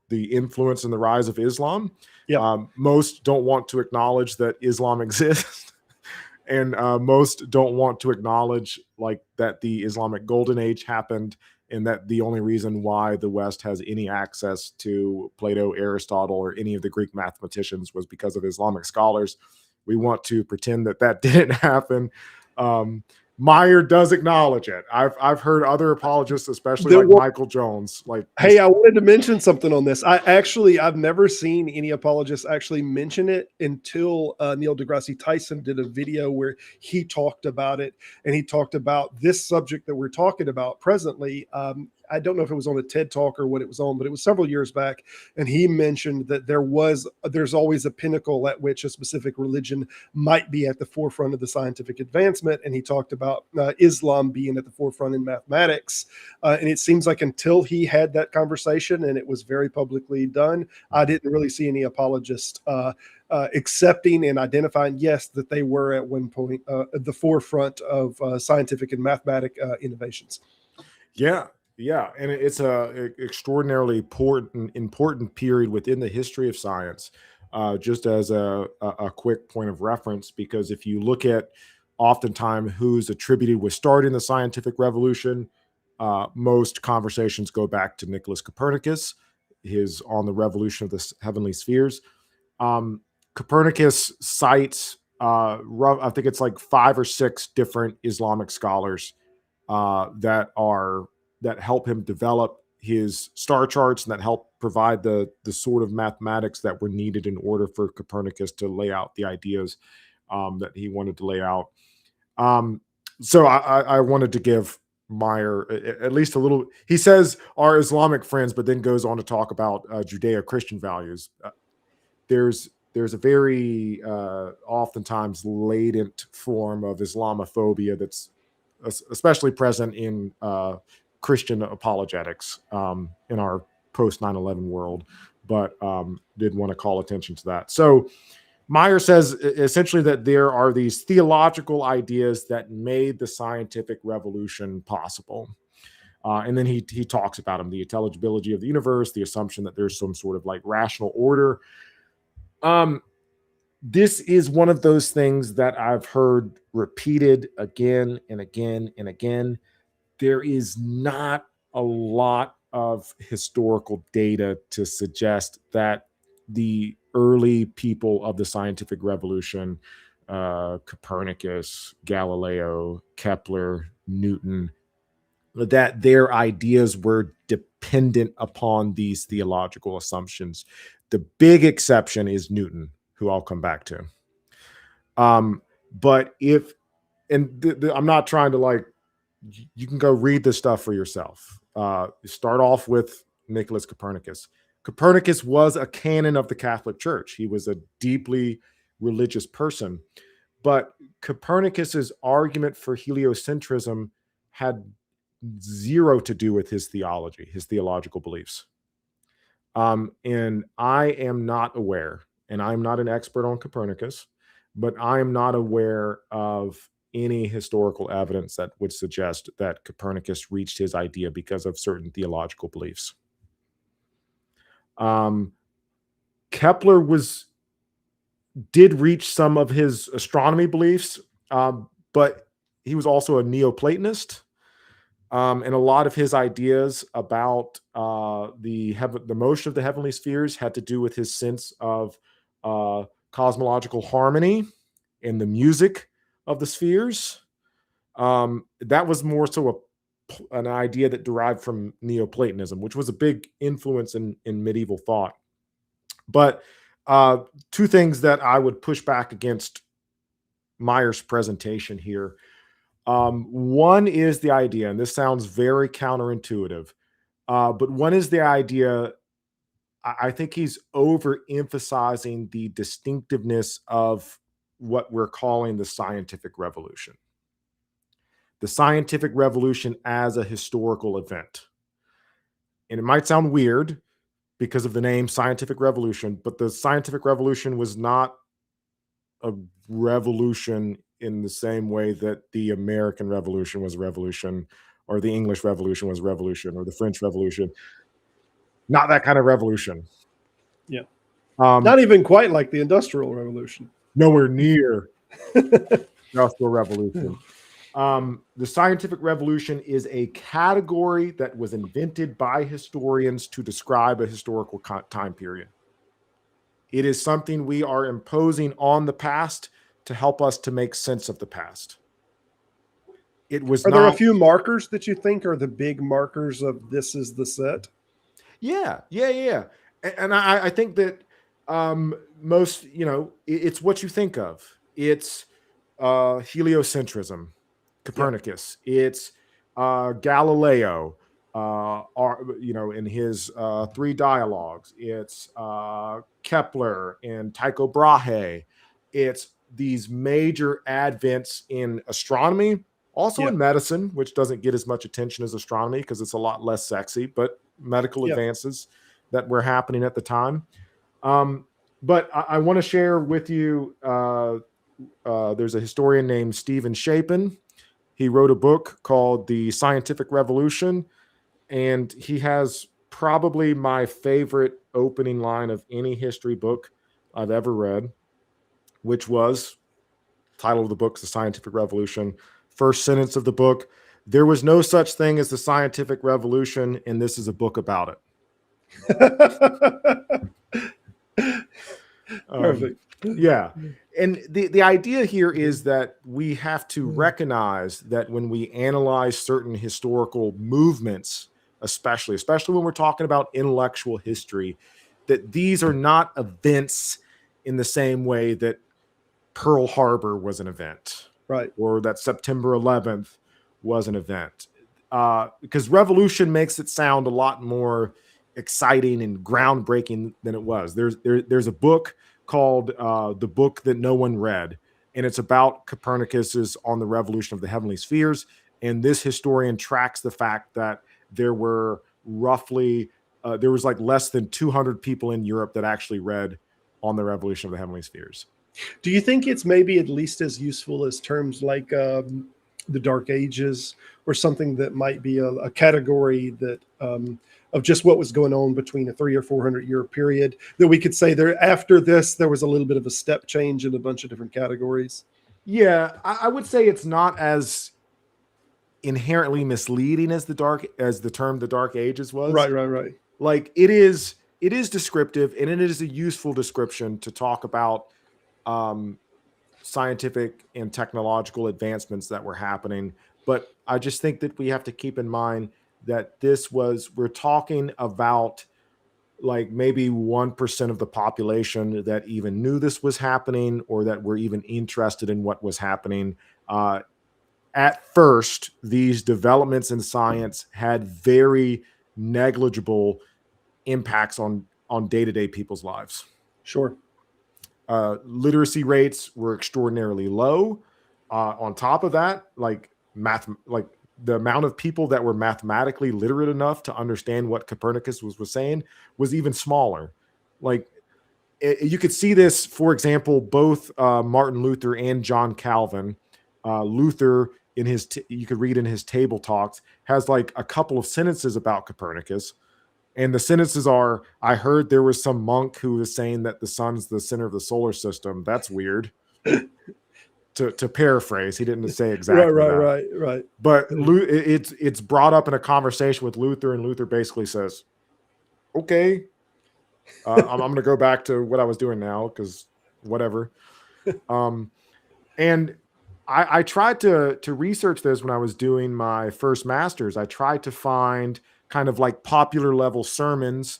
the influence and the rise of Islam. Most don't want to acknowledge that Islam exists, and most don't want to acknowledge like that the Islamic Golden Age happened, and that the only reason why the West has any access to Plato, Aristotle, or any of the Greek mathematicians was because of Islamic scholars. We want to pretend that didn't happen. Meyer does acknowledge it. I've heard other apologists, especially like Michael Jones. Hey, I wanted to mention something on this. I've never seen any apologists actually mention it until Neil deGrasse Tyson did a video where he talked about it, and he talked about this subject that we're talking about presently. I don't know if it was on a TED Talk or what it was on, but it was several years back. And he mentioned that there's always a pinnacle at which a specific religion might be at the forefront of the scientific advancement. And he talked about Islam being at the forefront in mathematics. And it seems like until he had that conversation, and it was very publicly done, I didn't really see any apologists accepting and identifying, yes, that they were at one point at the forefront of scientific and mathematic innovations. Yeah, and it's a extraordinarily important period within the history of science. Just as a quick point of reference, because if you look at oftentimes who's attributed with starting the scientific revolution, most conversations go back to Nicholas Copernicus, his on the revolution of the heavenly spheres. Copernicus cites, I think it's like 5 or 6 different Islamic scholars that help him develop his star charts and that help provide the sort of mathematics that were needed in order for Copernicus to lay out the ideas that he wanted to lay out. So I wanted to give Meyer at least a little. He says our Islamic friends, but then goes on to talk about Judeo-Christian values. There's a very oftentimes latent form of Islamophobia that's especially present in Christian apologetics in our post 9/11 world, but did want to call attention to that. So Meyer says essentially that there are these theological ideas that made the scientific revolution possible. And then he talks about them: the intelligibility of the universe, the assumption that there's some sort of like rational order. This is one of those things that I've heard repeated again and again and again. There is not a lot of historical data to suggest that the early people of the scientific revolution, Copernicus, Galileo, Kepler, Newton, that their ideas were dependent upon these theological assumptions. The big exception is Newton, who I'll come back to. But if, and I'm not trying to like, you can go read this stuff for yourself. Start off with Nicholas Copernicus. Copernicus was a canon of the Catholic Church. He was a deeply religious person. But Copernicus's argument for heliocentrism had zero to do with his theology, his theological beliefs. And I am not aware, and I'm not an expert on Copernicus, but I am not aware of any historical evidence that would suggest that Copernicus reached his idea because of certain theological beliefs. Kepler did reach some of his astronomy beliefs, but he was also a Neoplatonist. And a lot of his ideas about the motion of the heavenly spheres had to do with his sense of cosmological harmony and the music of the spheres. That was more so an idea that derived from Neoplatonism, which was a big influence in medieval thought. But two things that I would push back against Meyer's presentation here. One is the idea, and this sounds very counterintuitive, but one is the idea, I think he's overemphasizing the distinctiveness of what we're calling the scientific revolution. The scientific revolution as a historical event. And it might sound weird because of the name scientific revolution, but the scientific revolution was not a revolution in the same way that the American Revolution was a revolution, or the English Revolution was a revolution, or the French Revolution. Not that kind of revolution. Yeah. Not even quite like the Industrial Revolution. Nowhere near Industrial Revolution. The scientific revolution is a category that was invented by historians to describe a historical time period. It is something we are imposing on the past to help us to make sense of the past. Are there a few markers that you think are the big markers of this is the set? Yeah. And I think that most, it's what you think of. It's heliocentrism, Copernicus. Yeah. It's Galileo, in his three dialogues. It's Kepler and Tycho Brahe. It's these major advents in astronomy, also in medicine, which doesn't get as much attention as astronomy because it's a lot less sexy, but medical advances that were happening at the time. But I want to share with you, there's a historian named Stephen Shapin. He wrote a book called The Scientific Revolution, and he has probably my favorite opening line of any history book I've ever read, which was, title of the book, The Scientific Revolution. First sentence of the book: there was no such thing as the scientific revolution, and this is a book about it. Perfect. Yeah. And the idea here is that we have to recognize that when we analyze certain historical movements, especially when we're talking about intellectual history, that these are not events in the same way that Pearl Harbor was an event, Right. or that September 11th was an event. Because revolution makes it sound a lot more exciting and groundbreaking than it was. There's a book called The Book That No One Read, and it's about Copernicus's on the revolution of the heavenly spheres. And this historian tracks the fact that there were roughly there was like less than 200 people in Europe that actually read on the revolution of the heavenly spheres. Do you think it's maybe at least as useful as terms like the Dark Ages, or something that might be a category that of just what was going on between a 300 or 400 year period, that we could say there after this there was a little bit of a step change in a bunch of different categories? Yeah, I would say it's not as inherently misleading as the term the Dark Ages was. Right. Like it is descriptive, and it is a useful description to talk about scientific and technological advancements that were happening. But I just think that we have to keep in mind that we're talking about like maybe 1% of the population that even knew this was happening, or that were even interested in what was happening. At first, these developments in science had very negligible impacts on day-to-day people's lives. Sure. Literacy rates were extraordinarily low. On top of that, like the amount of people that were mathematically literate enough to understand what Copernicus was saying was even smaller. Like you could see this, for example, both Martin Luther and John Calvin. Luther, in his you could read in his Table Talks, has like a couple of sentences about Copernicus. And the sentences are, I heard there was some monk who was saying that the sun's the center of the solar system. That's weird. to paraphrase, he didn't say exactly that. Right. But it's brought up in a conversation with Luther, and Luther basically says, okay, I'm going to go back to what I was doing now, because whatever. And I tried to research this when I was doing my first master's. I tried to find kind of like popular level sermons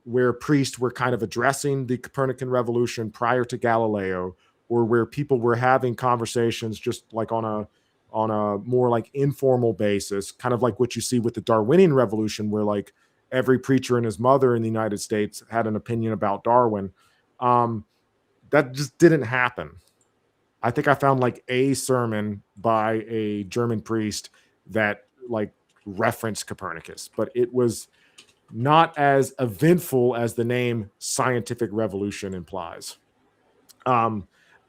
where priests were kind of addressing the Copernican revolution prior to Galileo, or where people were having conversations just like on a more like informal basis, kind of like what you see with the Darwinian revolution, where like every preacher and his mother in the United States had an opinion about Darwin. That just didn't happen. I think I found like a sermon by a German priest that like referenced Copernicus, but it was not as eventful as the name scientific revolution implies.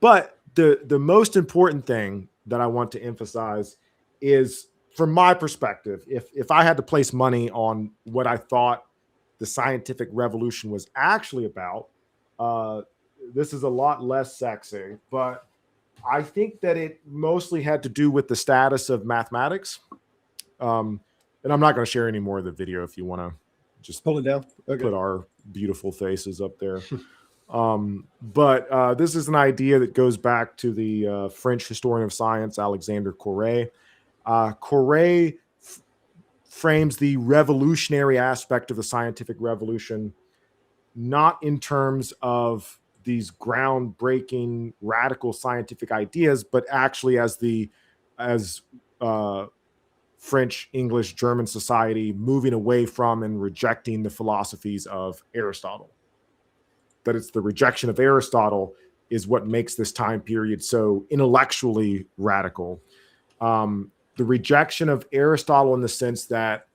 But the most important thing that I want to emphasize is, from my perspective, if I had to place money on what I thought the scientific revolution was actually about, this is a lot less sexy, but I think that it mostly had to do with the status of mathematics. And I'm not going to share any more of the video if you want to just pull it down. Okay. Put our beautiful faces up there. But this is an idea that goes back to the French historian of science, Alexander Corre. Corre frames the revolutionary aspect of the scientific revolution not in terms of these groundbreaking, radical scientific ideas, but actually as French, English, German society moving away from and rejecting the philosophies of Aristotle. That it's the rejection of Aristotle is what makes this time period so intellectually radical. The rejection of Aristotle in the sense that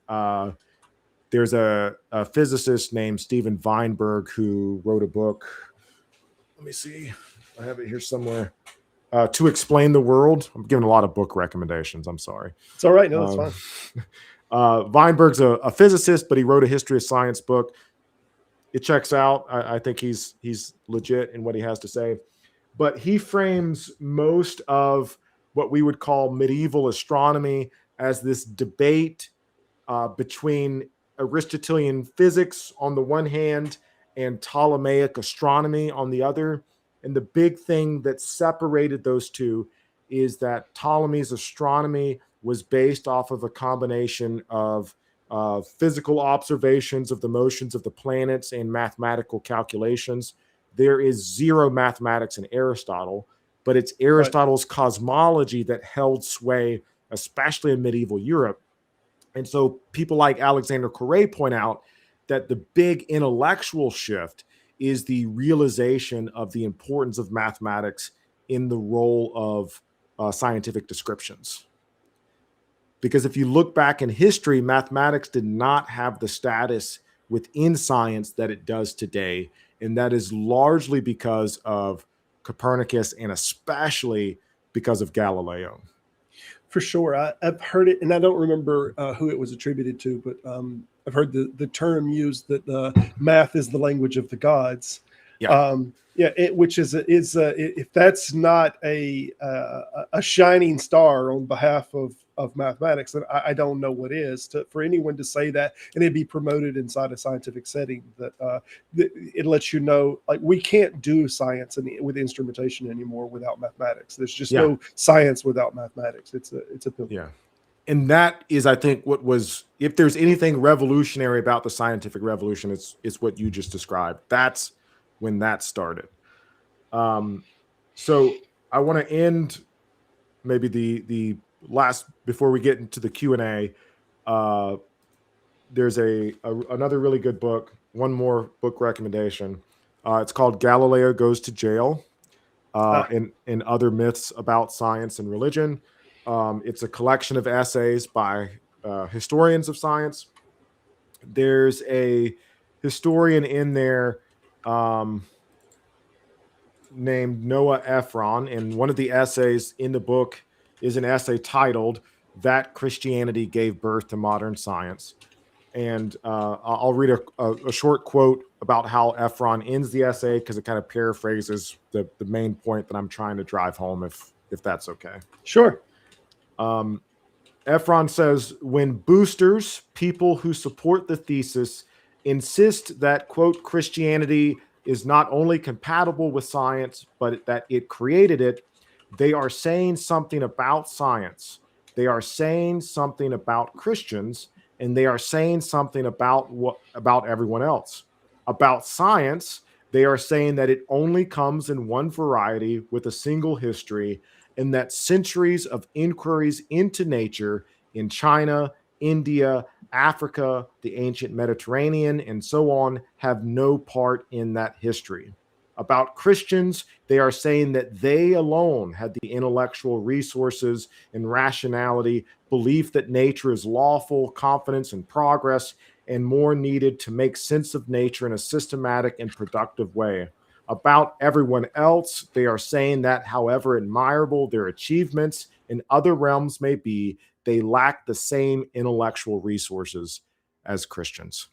there's a physicist named Steven Weinberg who wrote a book. Let me see. I have it here somewhere. To Explain the World. I'm giving a lot of book recommendations. I'm sorry. It's all right. No, it's fine. Weinberg's a physicist, but he wrote a history of science book. It checks out. I think he's legit in what he has to say. But he frames most of what we would call medieval astronomy as this debate between Aristotelian physics on the one hand and Ptolemaic astronomy on the other. And the big thing that separated those two is that Ptolemy's astronomy was based off of a combination of physical observations of the motions of the planets and mathematical calculations. there is zero mathematics in Aristotle, but it's Aristotle's cosmology that held sway, especially in medieval Europe. And so people like Alexander Corret point out that the big intellectual shift is the realization of the importance of mathematics in the role of scientific descriptions. Because if you look back in history, mathematics did not have the status within science that it does today. And that is largely because of Copernicus and especially because of Galileo. For sure. I've heard it, and I don't remember who it was attributed to, but I've heard the term used that math is the language of the gods. Yeah. Which is if that's not a shining star on behalf of mathematics, then I don't know what is. For anyone to say that and it'd be promoted inside a scientific setting, that it lets you know, like, we can't do science with instrumentation anymore without mathematics. There's just no science without mathematics. It's a pillar. Yeah. And that is, I think, what was, if there's anything revolutionary about the scientific revolution, it's what you just described. That's when that started. So I want to end maybe the last, before we get into the Q&A, there's another really good book, one more book recommendation. It's called Galileo Goes to Jail, and Other Myths About Science and Religion. It's a collection of essays by historians of science. There's a historian in there named Noah Ephron, and one of the essays in the book is an essay titled "That Christianity Gave Birth to Modern Science." And I'll read a short quote about how Ephron ends the essay, because it kind of paraphrases the main point that I'm trying to drive home, if that's okay. Sure. Ephron says, when boosters, people who support the thesis, insist that, quote, Christianity is not only compatible with science, but that it created it, they are saying something about science. They are saying something about Christians, and they are saying something about everyone else. About science, they are saying that it only comes in one variety with a single history, and that centuries of inquiries into nature in China, India, Africa, the ancient Mediterranean, and so on have no part in that history. About Christians, they are saying that they alone had the intellectual resources and rationality, belief that nature is lawful, confidence and progress, and more needed to make sense of nature in a systematic and productive way. About everyone else, they are saying that however admirable their achievements in other realms may be, they lack the same intellectual resources as Christians.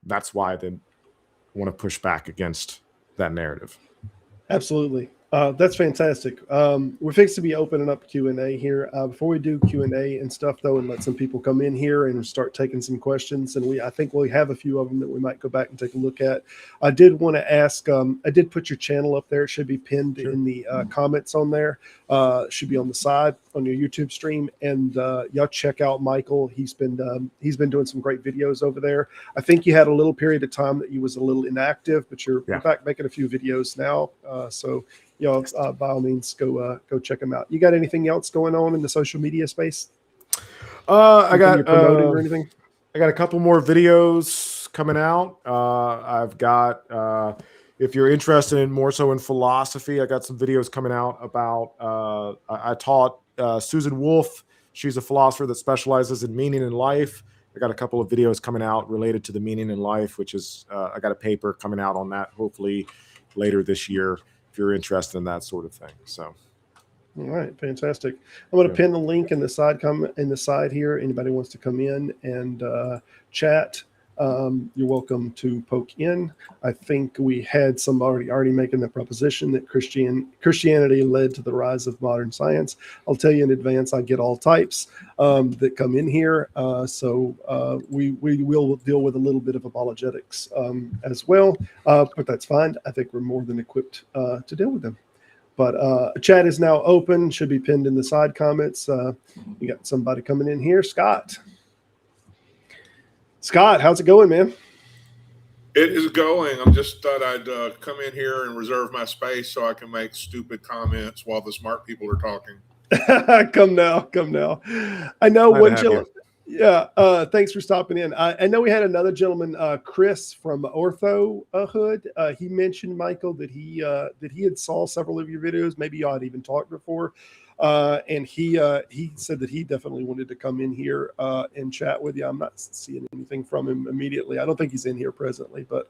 That's why they want to push back against that narrative. Absolutely. That's fantastic. We're fixed to be opening up Q&A here. Before we do Q&A and stuff, though, and let some people come in here and start taking some questions, and I think we have a few of them that we might go back and take a look at. I did want to ask, I did put your channel up there. It should be pinned in the comments on there. Should be on the side on your YouTube stream, and y'all check out Michael. He's been doing some great videos over there. I think you had a little period of time that you was a little inactive, but you're back making a few videos now. So y'all, by all means, go check them out. You got anything else going on in the social media space? I got promoting or anything? I got a couple more videos coming out. I've got if you're interested in more so in philosophy, I got some videos coming out about I taught Susan Wolf. She's a philosopher that specializes in meaning in life. I got a couple of videos coming out related to the meaning in life, which is I got a paper coming out on that hopefully later this year, if you're interested in that sort of thing. So, all right, fantastic. I'm going to pin the link in the side here. Anybody wants to come in and chat, you're welcome to poke in. I think we had somebody already making the proposition that Christianity led to the rise of modern science. I'll tell you in advance, I get all types that come in here. So we will deal with a little bit of apologetics as well, but that's fine. I think we're more than equipped to deal with them. But chat is now open, should be pinned in the side comments. You got somebody coming in here, Scott. Scott, how's it going, man? It is going. I'm just thought I'd come in here and reserve my space so I can make stupid comments while the smart people are talking. Come now. I know Glad to one have gentleman. you. Yeah, thanks for stopping in. I know we had another gentleman, Chris from Ortho Hood. He mentioned, Michael, that he had saw several of your videos. Maybe y'all had even talked before, and he said that he definitely wanted to come in here and chat with you. I'm not seeing anything from him immediately. I don't think he's in here presently, but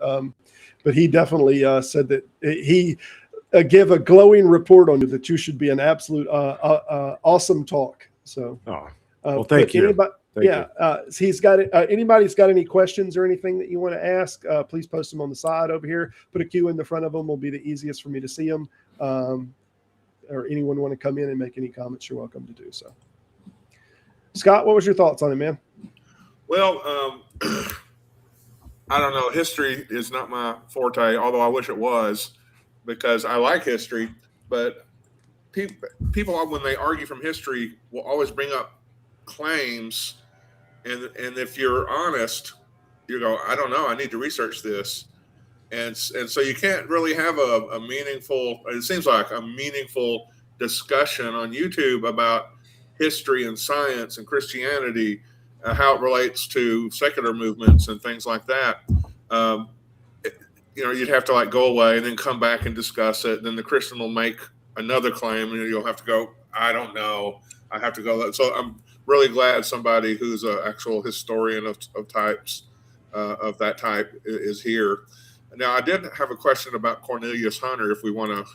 he definitely said that he give a glowing report on you, that you should be an absolute awesome talk. So, well, thank you. Anybody, Thank you. He's got it. Anybody's got any questions or anything that you want to ask, please post them on the side over here. Put a Q in the front of them. Will be the easiest for me to see them. Or anyone want to come in and make any comments, you're welcome to do so. Scott, what was your thoughts on it, man? Well, I don't know. History is not my forte, although I wish it was, because I like history. But people, when they argue from history, will always bring up claims, and if you're honest, you go, I don't know, I need to research this, and so you can't really have a meaningful. It seems like a meaningful discussion on YouTube about history and science and Christianity, how it relates to secular movements and things like that. You'd have to go away and then come back and discuss it. And then the Christian will make another claim, and you'll have to go, I don't know. I have to go. So I'm really glad somebody who's an actual historian of types, of that type, is here. Now, I did have a question about Cornelius Hunter. If we want to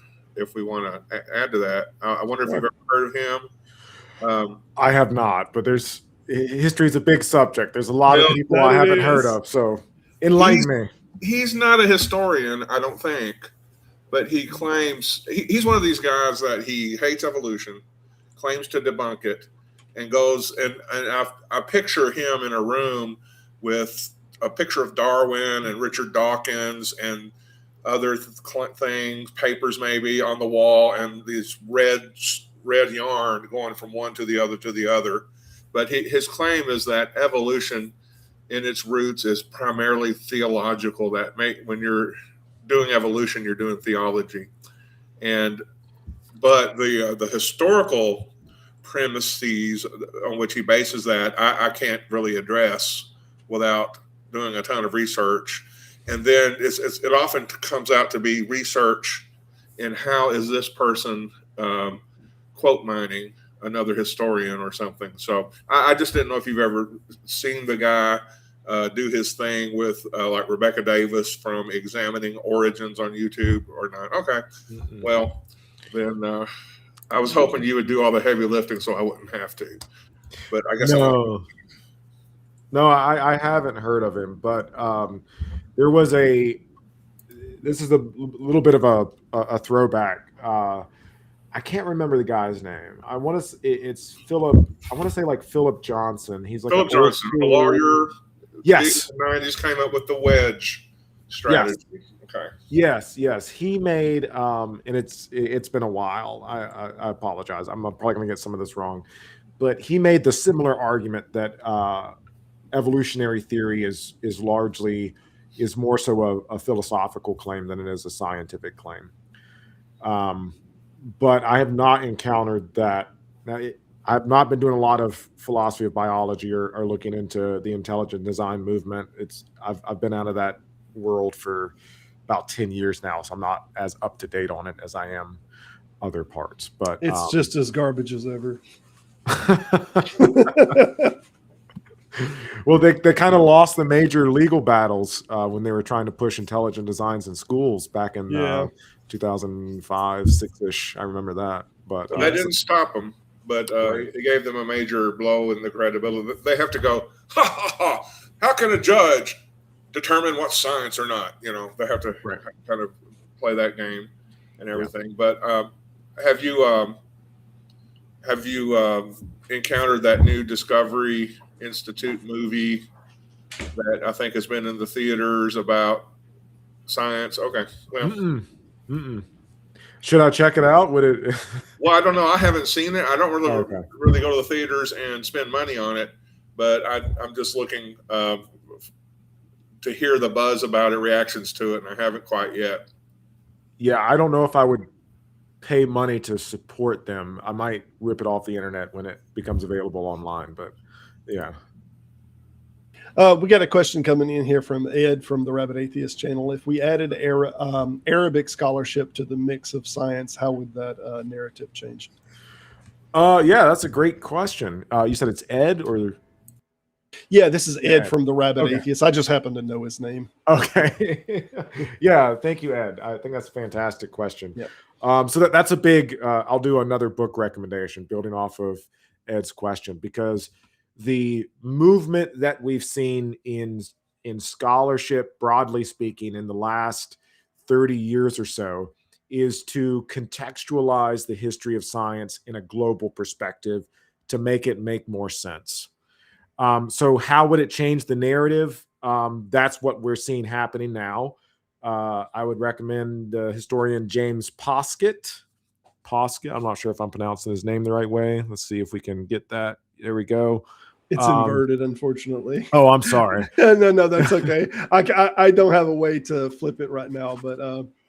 add to that, I wonder if you've ever heard of him. I have not, but history is a big subject. There's a lot of people I haven't heard of. So enlighten me. He's not a historian, I don't think, but he claims he's one of these guys that he hates evolution, claims to debunk it, and goes and I picture him in a room with a picture of Darwin and Richard Dawkins and other things, papers maybe on the wall, and these red yarn going from one to the other. But his claim is that evolution in its roots is primarily theological. When you're doing evolution, you're doing theology. But the historical premises on which he bases that, I can't really address without doing a ton of research. And then it often comes out to be research in how is this person quote mining another historian or something. So I just didn't know if you've ever seen the guy do his thing with like Rebecca Davis from Examining Origins on YouTube or not. Okay. Mm-hmm. Well, then I was hoping you would do all the heavy lifting so I wouldn't have to. But I guess No, I haven't heard of him, but there was this is a little bit of a throwback. I can't remember the guy's name. It's Philip. I want to say like Philip Johnson. He's like Philip Johnson, a lawyer. Yes. In the 90s came up with the wedge strategy. Yes. Okay. Yes. He made and it's been a while. I apologize. I'm probably going to get some of this wrong, but he made the similar argument that evolutionary theory is more so a philosophical claim than it is a scientific claim. But I have not encountered that. Now, I've not been doing a lot of philosophy of biology or looking into the intelligent design movement. I've been out of that world for about 10 years now, so I'm not as up to date on it as I am other parts. But it's just as garbage as ever. Well, they kind of lost the major legal battles when they were trying to push intelligent designs in schools back in 2005, 6-ish. I remember that. But that didn't stop them. But it gave them a major blow in the credibility. They have to go, ha, ha, ha. How can a judge determine what's science or not? They have to kind of play that game and everything. But have you encountered that new Discovery Institute movie that I think has been in the theaters about science? Okay. Well, should I check it out? Would it? Well, I don't know. I haven't seen it. I don't really go to the theaters and spend money on it, but I'm just looking to hear the buzz about it, reactions to it, and I haven't quite yet. Yeah, I don't know if I would pay money to support them. I might rip it off the internet when it becomes available online, but yeah. We got a question coming in here from Ed from the Rabbit Atheist channel. If we added Arabic scholarship to the mix of science, how would that narrative change? Yeah, that's a great question. You said it's Ed or? Yeah, this is Ed Ed. from the Rabbit Okay. Atheist. I just happen to know his name. Okay. Yeah, thank you, Ed. I think that's a fantastic question. Yep. So that's a big, I'll do another book recommendation building off of Ed's question, because the movement that we've seen in scholarship, broadly speaking, in the last 30 years or so is to contextualize the history of science in a global perspective to make it make more sense. So how would it change the narrative? That's what we're seeing happening now. I would recommend the historian James Poskett. I'm not sure if I'm pronouncing his name the right way. Let's see if we can get that. There we go. It's inverted, unfortunately. Oh, I'm sorry. No, that's okay. I don't have a way to flip it right now, but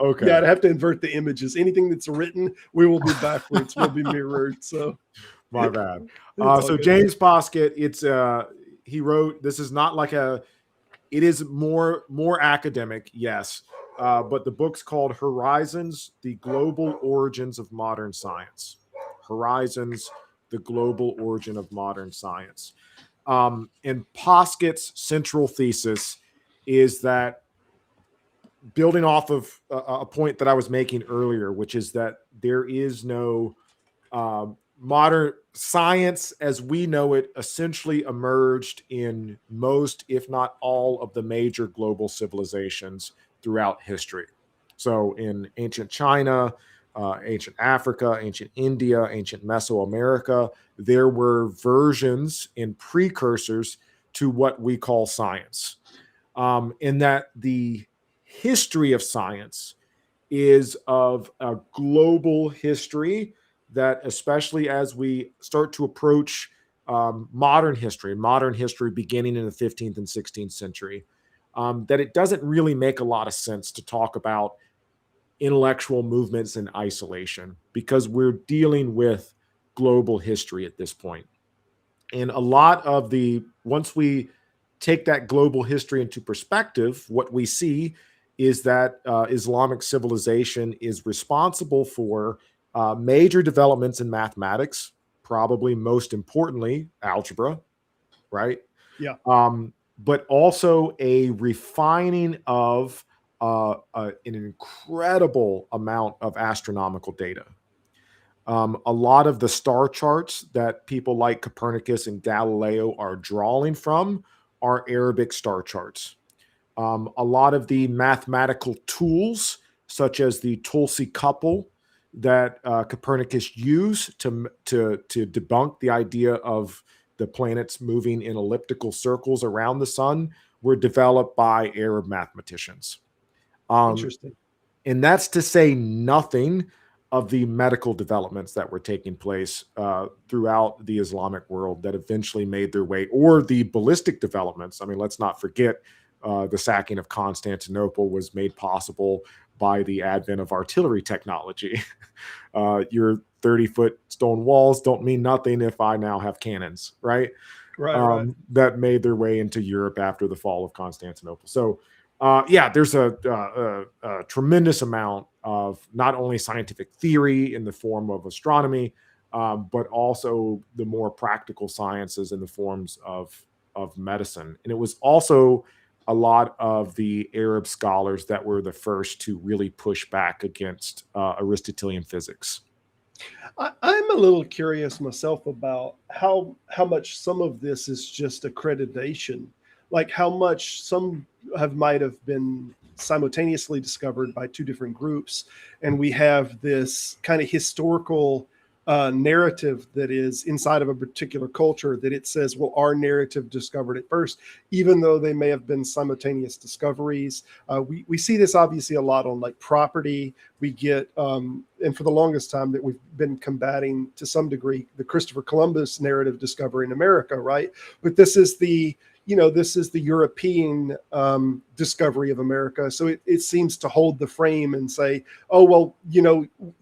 okay. Yeah, I'd have to invert the images. Anything that's written, we will be backwards, will be mirrored. So my bad. So good. James Poskett, it's he wrote. This is not like a. It is more academic, yes, but the book's called Horizons: The Global Origins of Modern Science. Horizons: The Global Origin of Modern Science. And Poskett's central thesis is that, building off of a point that I was making earlier, which is that there is no modern science as we know it essentially emerged in most, if not all, of the major global civilizations throughout history. So in ancient China, ancient Africa, ancient India, ancient Mesoamerica, there were versions and precursors to what we call science. In that the history of science is of a global history that, especially as we start to approach modern history beginning in the 15th and 16th century, that it doesn't really make a lot of sense to talk about intellectual movements in isolation, because we're dealing with global history at this point. And a lot of once we take that global history into perspective, what we see is that Islamic civilization is responsible for major developments in mathematics, probably most importantly, algebra, right? Yeah. But also a refining of an incredible amount of astronomical data. A lot of the star charts that people like Copernicus and Galileo are drawing from are Arabic star charts. A lot of the mathematical tools, such as the Tulsi couple that Copernicus used to debunk the idea of the planets moving in elliptical circles around the sun, were developed by Arab mathematicians. Interesting. And that's to say nothing of the medical developments that were taking place throughout the Islamic world that eventually made their way, or the ballistic developments. I mean, let's not forget the sacking of Constantinople was made possible by the advent of artillery technology. Your 30-foot stone walls don't mean nothing if I now have cannons, right? Right. That made their way into Europe after the fall of Constantinople. So, there's a tremendous amount of not only scientific theory in the form of astronomy, but also the more practical sciences in the forms of medicine. And it was also a lot of the Arab scholars that were the first to really push back against Aristotelian physics. I'm a little curious myself about how much some of this is just accreditation, like how much some might have been simultaneously discovered by two different groups, and we have this kind of historical narrative that is inside of a particular culture that it says, well, our narrative discovered it first, even though they may have been simultaneous discoveries. We see this obviously a lot on like property. We get, and for the longest time that we've been combating to some degree, the Christopher Columbus narrative discovering America, right? But this is the this is the European discovery of America. So it seems to hold the frame and say, oh, well,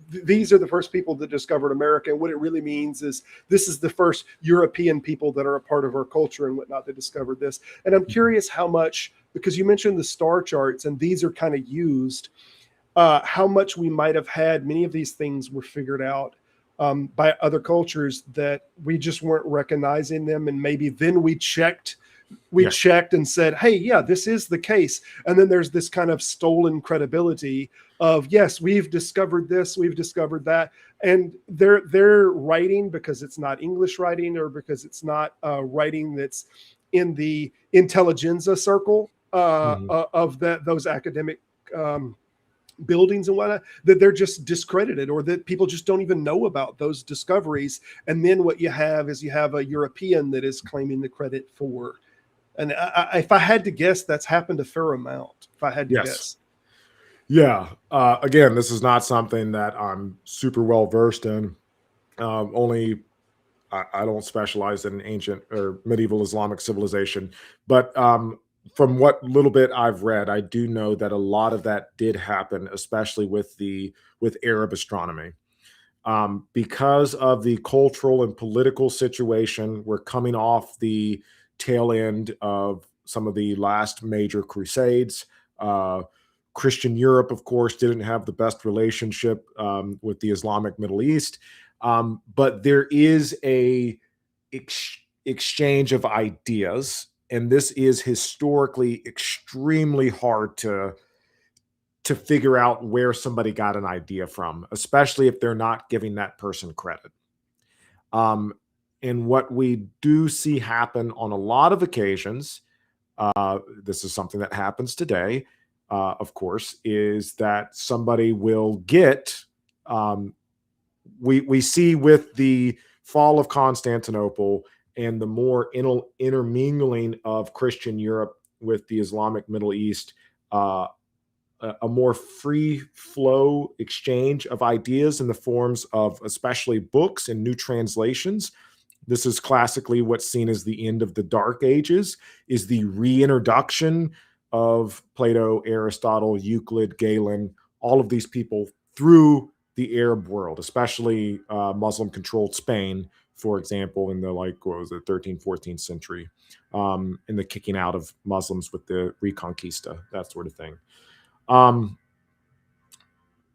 these are the first people that discovered America. And what it really means is this is the first European people that are a part of our culture and whatnot that discovered this. And I'm curious how much, because you mentioned the star charts and these are kind of used, how much we might have had, many of these things were figured out by other cultures that we just weren't recognizing them. And maybe then we checked and said, hey, yeah, this is the case. And then there's this kind of stolen credibility of, yes, we've discovered this, we've discovered that. And they're writing because it's not English writing or because it's not writing that's in the intelligentsia circle of those academic buildings and whatnot, that they're just discredited or that people just don't even know about those discoveries. And then what you have is a European that is claiming the credit for. And if I had to guess, that's happened a fair amount, if I had to guess. Yeah. Again, this is not something that I'm super well versed in. Only I don't specialize in ancient or medieval Islamic civilization. But from what little bit I've read, I do know that a lot of that did happen, especially with Arab astronomy. Because of the cultural and political situation, we're coming off the tail end of some of the last major crusades. Christian Europe, of course, didn't have the best relationship with the Islamic Middle East. But there is a exchange of ideas, and this is historically extremely hard to figure out where somebody got an idea from, especially if they're not giving that person credit. And what we do see happen on a lot of occasions, this is something that happens today, of course, is that somebody will get, we see with the fall of Constantinople and the more intermingling of Christian Europe with the Islamic Middle East, a more free flow exchange of ideas in the forms of especially books and new translations. This is classically what's seen as the end of the Dark Ages, is the reintroduction of Plato, Aristotle, Euclid, Galen, all of these people through the Arab world, especially Muslim-controlled Spain, for example, in the 13th, 14th century, in the kicking out of Muslims with the Reconquista, that sort of thing.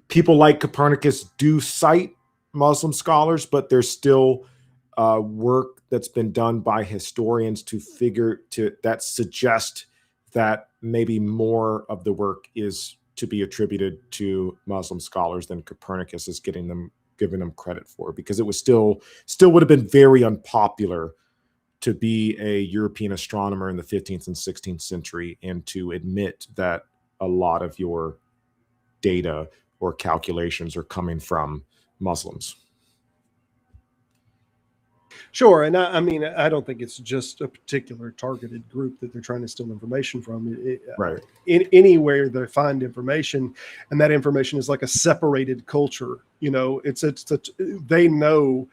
People like Copernicus do cite Muslim scholars, but there's still work that's been done by historians that suggest that maybe more of the work is to be attributed to Muslim scholars than Copernicus is giving them credit for, because it was still would have been very unpopular to be a European astronomer in the 15th and 16th century and to admit that a lot of your data or calculations are coming from Muslims. Sure. And I mean, I don't think it's just a particular targeted group that they're trying to steal information from. Right. Anywhere they find information, and that information is like a separated culture. They know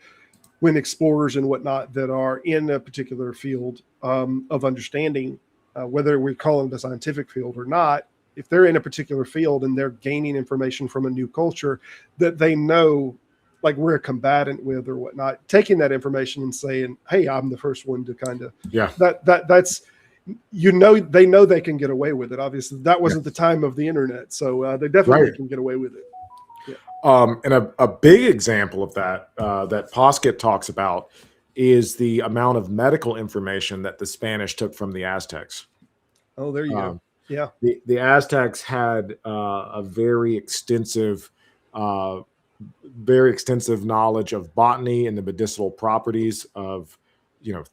when explorers and whatnot that are in a particular field of understanding, whether we call it the scientific field or not, if they're in a particular field and they're gaining information from a new culture that they know, like we're a combatant with or whatnot, taking that information and saying, hey, I'm the first one to kind of, that's, they know they can get away with it. Obviously that wasn't the time of the internet. So they definitely can get away with it. Yeah. And a big example of that, that Poskett talks about, is the amount of medical information that the Spanish took from the Aztecs. Oh, there you go. Yeah. The Aztecs had a very extensive knowledge of botany and the medicinal properties of,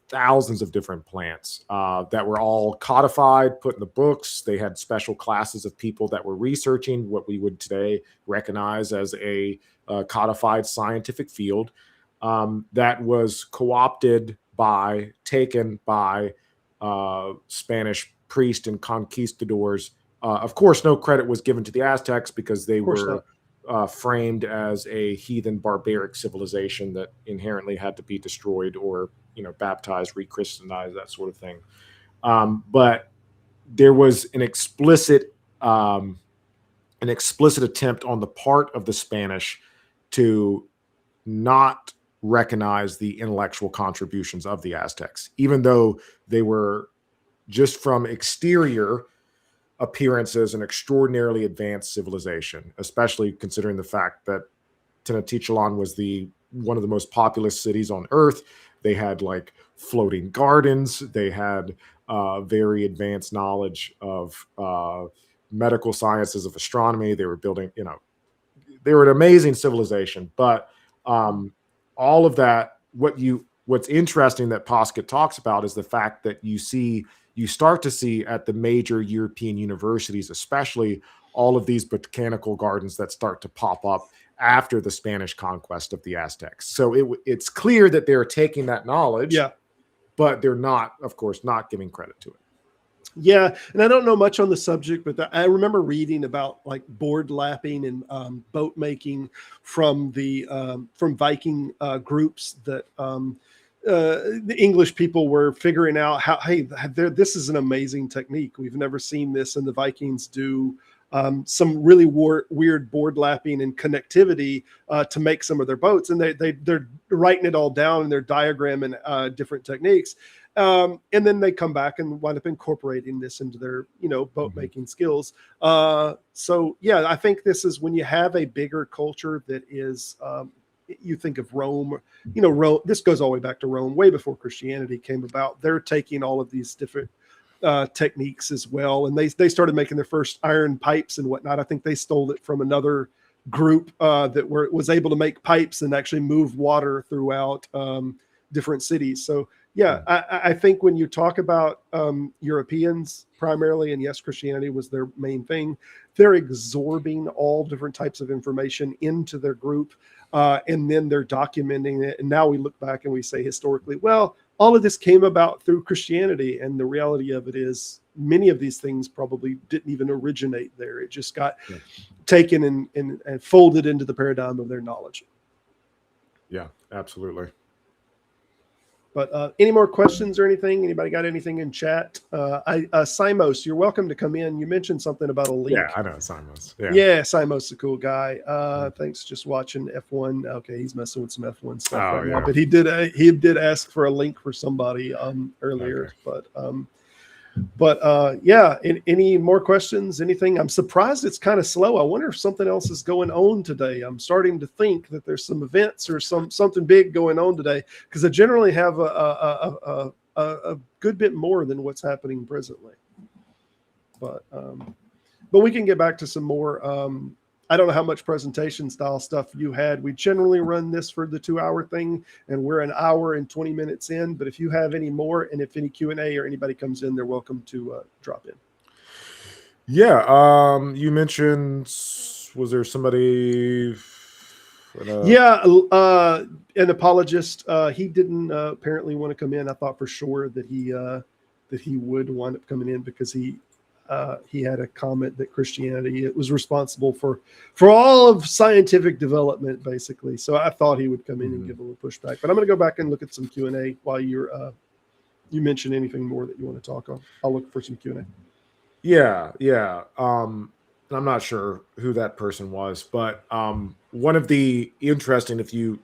thousands of different plants that were all codified, put in the books. They had special classes of people that were researching what we would today recognize as a codified scientific field that was taken by Spanish priests and conquistadors. Of course, no credit was given to the Aztecs because they were framed as a heathen barbaric civilization that inherently had to be destroyed or baptized, rechristianized, that sort of thing. But there was an explicit attempt on the part of the Spanish to not recognize the intellectual contributions of the Aztecs, even though they were, just from exterior appearances, an extraordinarily advanced civilization, especially considering the fact that Tenochtitlan was one of the most populous cities on earth. They had like floating gardens. They had very advanced knowledge of medical sciences, of astronomy. They were building, they were an amazing civilization. But all of that, what's interesting that Poskett talks about is the fact that you start to see at the major European universities, especially, all of these botanical gardens that start to pop up after the Spanish conquest of the Aztecs. So it's clear that they're taking that knowledge, but they're not, of course, not giving credit to it. Yeah, and I don't know much on the subject, but I remember reading about like board lapping and boat making from Viking groups that the English people were figuring out how, hey, this is an amazing technique. We've never seen this, and the Vikings do some really weird board lapping and connectivity to make some of their boats, and they're writing it all down and they're diagramming different techniques. And then they come back and wind up incorporating this into their, boat making skills. So yeah, I think this is when you have a bigger culture that is, you think of Rome, Rome, this goes all the way back to Rome, way before Christianity came about. They're taking all of these different techniques as well. And they started making their first iron pipes and whatnot. I think they stole it from another group that was able to make pipes and actually move water throughout different cities. So yeah, I think when you talk about Europeans primarily, and yes, Christianity was their main thing, they're absorbing all different types of information into their group, and then they're documenting it. And now we look back and we say historically, well, all of this came about through Christianity. And the reality of it is many of these things probably didn't even originate there. It just got taken and folded into the paradigm of their knowledge. Yeah, absolutely. But any more questions or anything? Anybody got anything in chat? Simos, you're welcome to come in. You mentioned something about a link. Yeah, I know Simos. Yeah, Simos is a cool guy. Thanks, just watching F1. Okay, he's messing with some F1 stuff right now. But he did ask for a link for somebody earlier. Okay. But yeah, any more questions? Anything? I'm surprised it's kind of slow. I wonder if something else is going on today. I'm starting to think that there's some events or something big going on today, because I generally have a good bit more than what's happening presently. But we can get back to some more. I don't know how much presentation style stuff you had. We generally run this for the 2-hour thing, and we're an hour and 20 minutes in. But if you have any more, and if any Q&A or anybody comes in, they're welcome to drop in. Yeah. You mentioned, was there somebody? An apologist. He didn't apparently want to come in. I thought for sure that he would wind up coming in, because he had a comment that Christianity was responsible for all of scientific development, basically. So I thought he would come in and give a little pushback. But I'm going to go back and look at some Q&A while you mention anything more that you want to talk on. I'll look for some Q&A. Yeah. I'm not sure who that person was, but one of the interesting,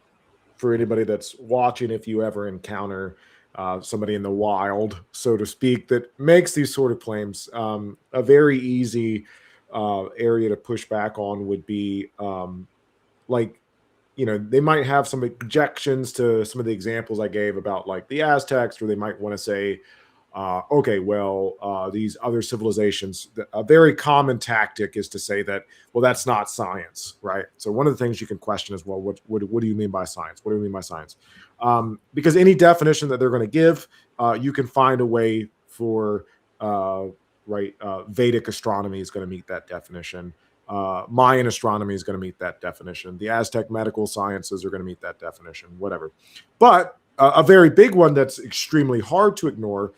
for anybody that's watching, if you ever encounter somebody in the wild, so to speak, that makes these sort of claims, a very easy area to push back on would be they might have some objections to some of the examples I gave about like the Aztecs, or they might want to say, these other civilizations, a very common tactic is to say that, well, that's not science, right? So one of the things you can question is, well, what do you mean by science? What do you mean by science? Because any definition that they're going to give, you can find a way for, Vedic astronomy is going to meet that definition. Mayan astronomy is going to meet that definition. The Aztec medical sciences are going to meet that definition, whatever. But a very big one that's extremely hard to ignore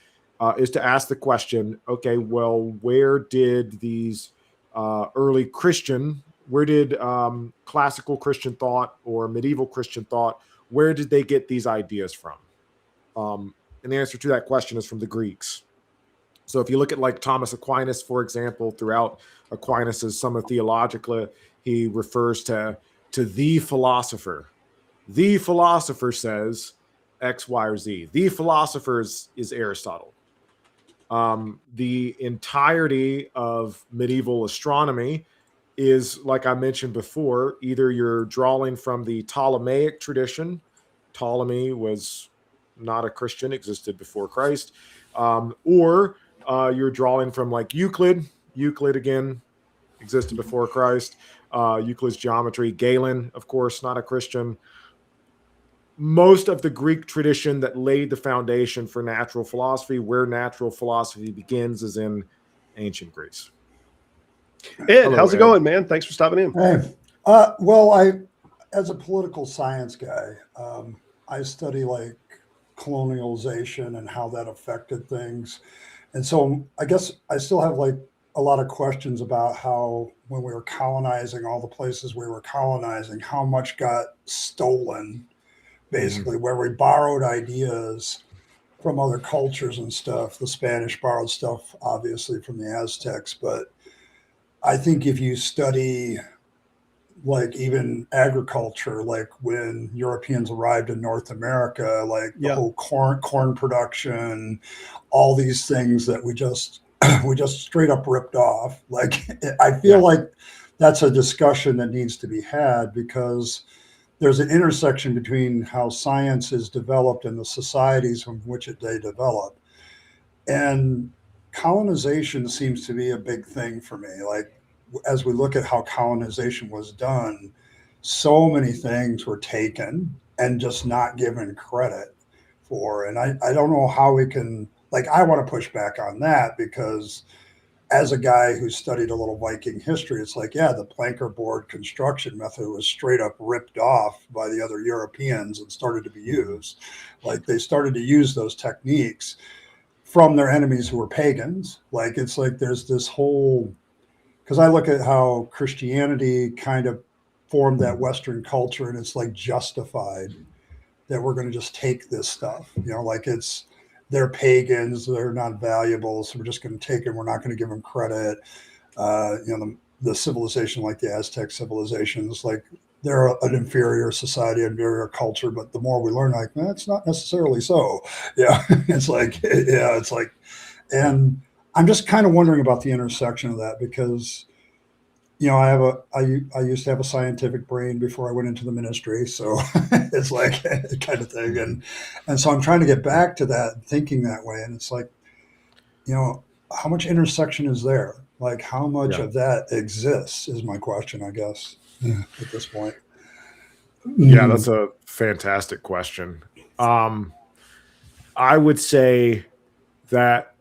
is to ask the question, okay, well, where did these early Christian, where did classical Christian thought or medieval Christian thought, where did they get these ideas from? And the answer to that question is from the Greeks. So if you look at like Thomas Aquinas, for example, throughout Aquinas's Summa Theologica, he refers to the philosopher. The philosopher says X, Y, or Z. The philosopher is Aristotle. The entirety of medieval astronomy is, like I mentioned before, either you're drawing from the Ptolemaic tradition. Ptolemy was not a Christian, existed before Christ, or you're drawing from like Euclid. Euclid, again, existed before Christ. Euclid's geometry. Galen, of course, not a Christian. Most of the Greek tradition that laid the foundation for natural philosophy, where natural philosophy begins, is in ancient Greece. Ed, how's it going, man? Thanks for stopping in. Hey, as a political science guy, I study like colonialization and how that affected things. And so I guess I still have like a lot of questions about how when we were colonizing all the places we were colonizing, how much got stolen, basically, where we borrowed ideas from other cultures and stuff. The Spanish borrowed stuff, obviously, from the Aztecs. But I think if you study like even agriculture, like when Europeans arrived in North America, like the whole corn production, all these things that we just straight up ripped off. Like I feel like that's a discussion that needs to be had, because there's an intersection between how science is developed and the societies from which they develop. And colonization seems to be a big thing for me. Like, as we look at how colonization was done, so many things were taken and just not given credit for. And I don't know how we can, like, I want to push back on that, because as a guy who studied a little Viking history, it's like, yeah, the planker board construction method was straight up ripped off by the other Europeans and started to be used. Like, they started to use those techniques from their enemies who were pagans. Like, it's like there's this whole, because I look at how Christianity kind of formed that Western culture, and it's like justified that we're going to just take this stuff, like they're pagans, they're not valuable, so we're just going to take it. We're not going to give them credit. The civilization, like the Aztec civilizations, like they're an inferior society, inferior culture. But the more we learn, like, that's not necessarily so. Yeah, it's like, and I'm just kind of wondering about the intersection of that, because, I used to have a scientific brain before I went into the ministry. So it's like kind of thing. And so I'm trying to get back to that, thinking that way. And it's like, how much intersection is there? Like, how much of that exists is my question, I guess, at this point. Yeah, that's a fantastic question. I would say that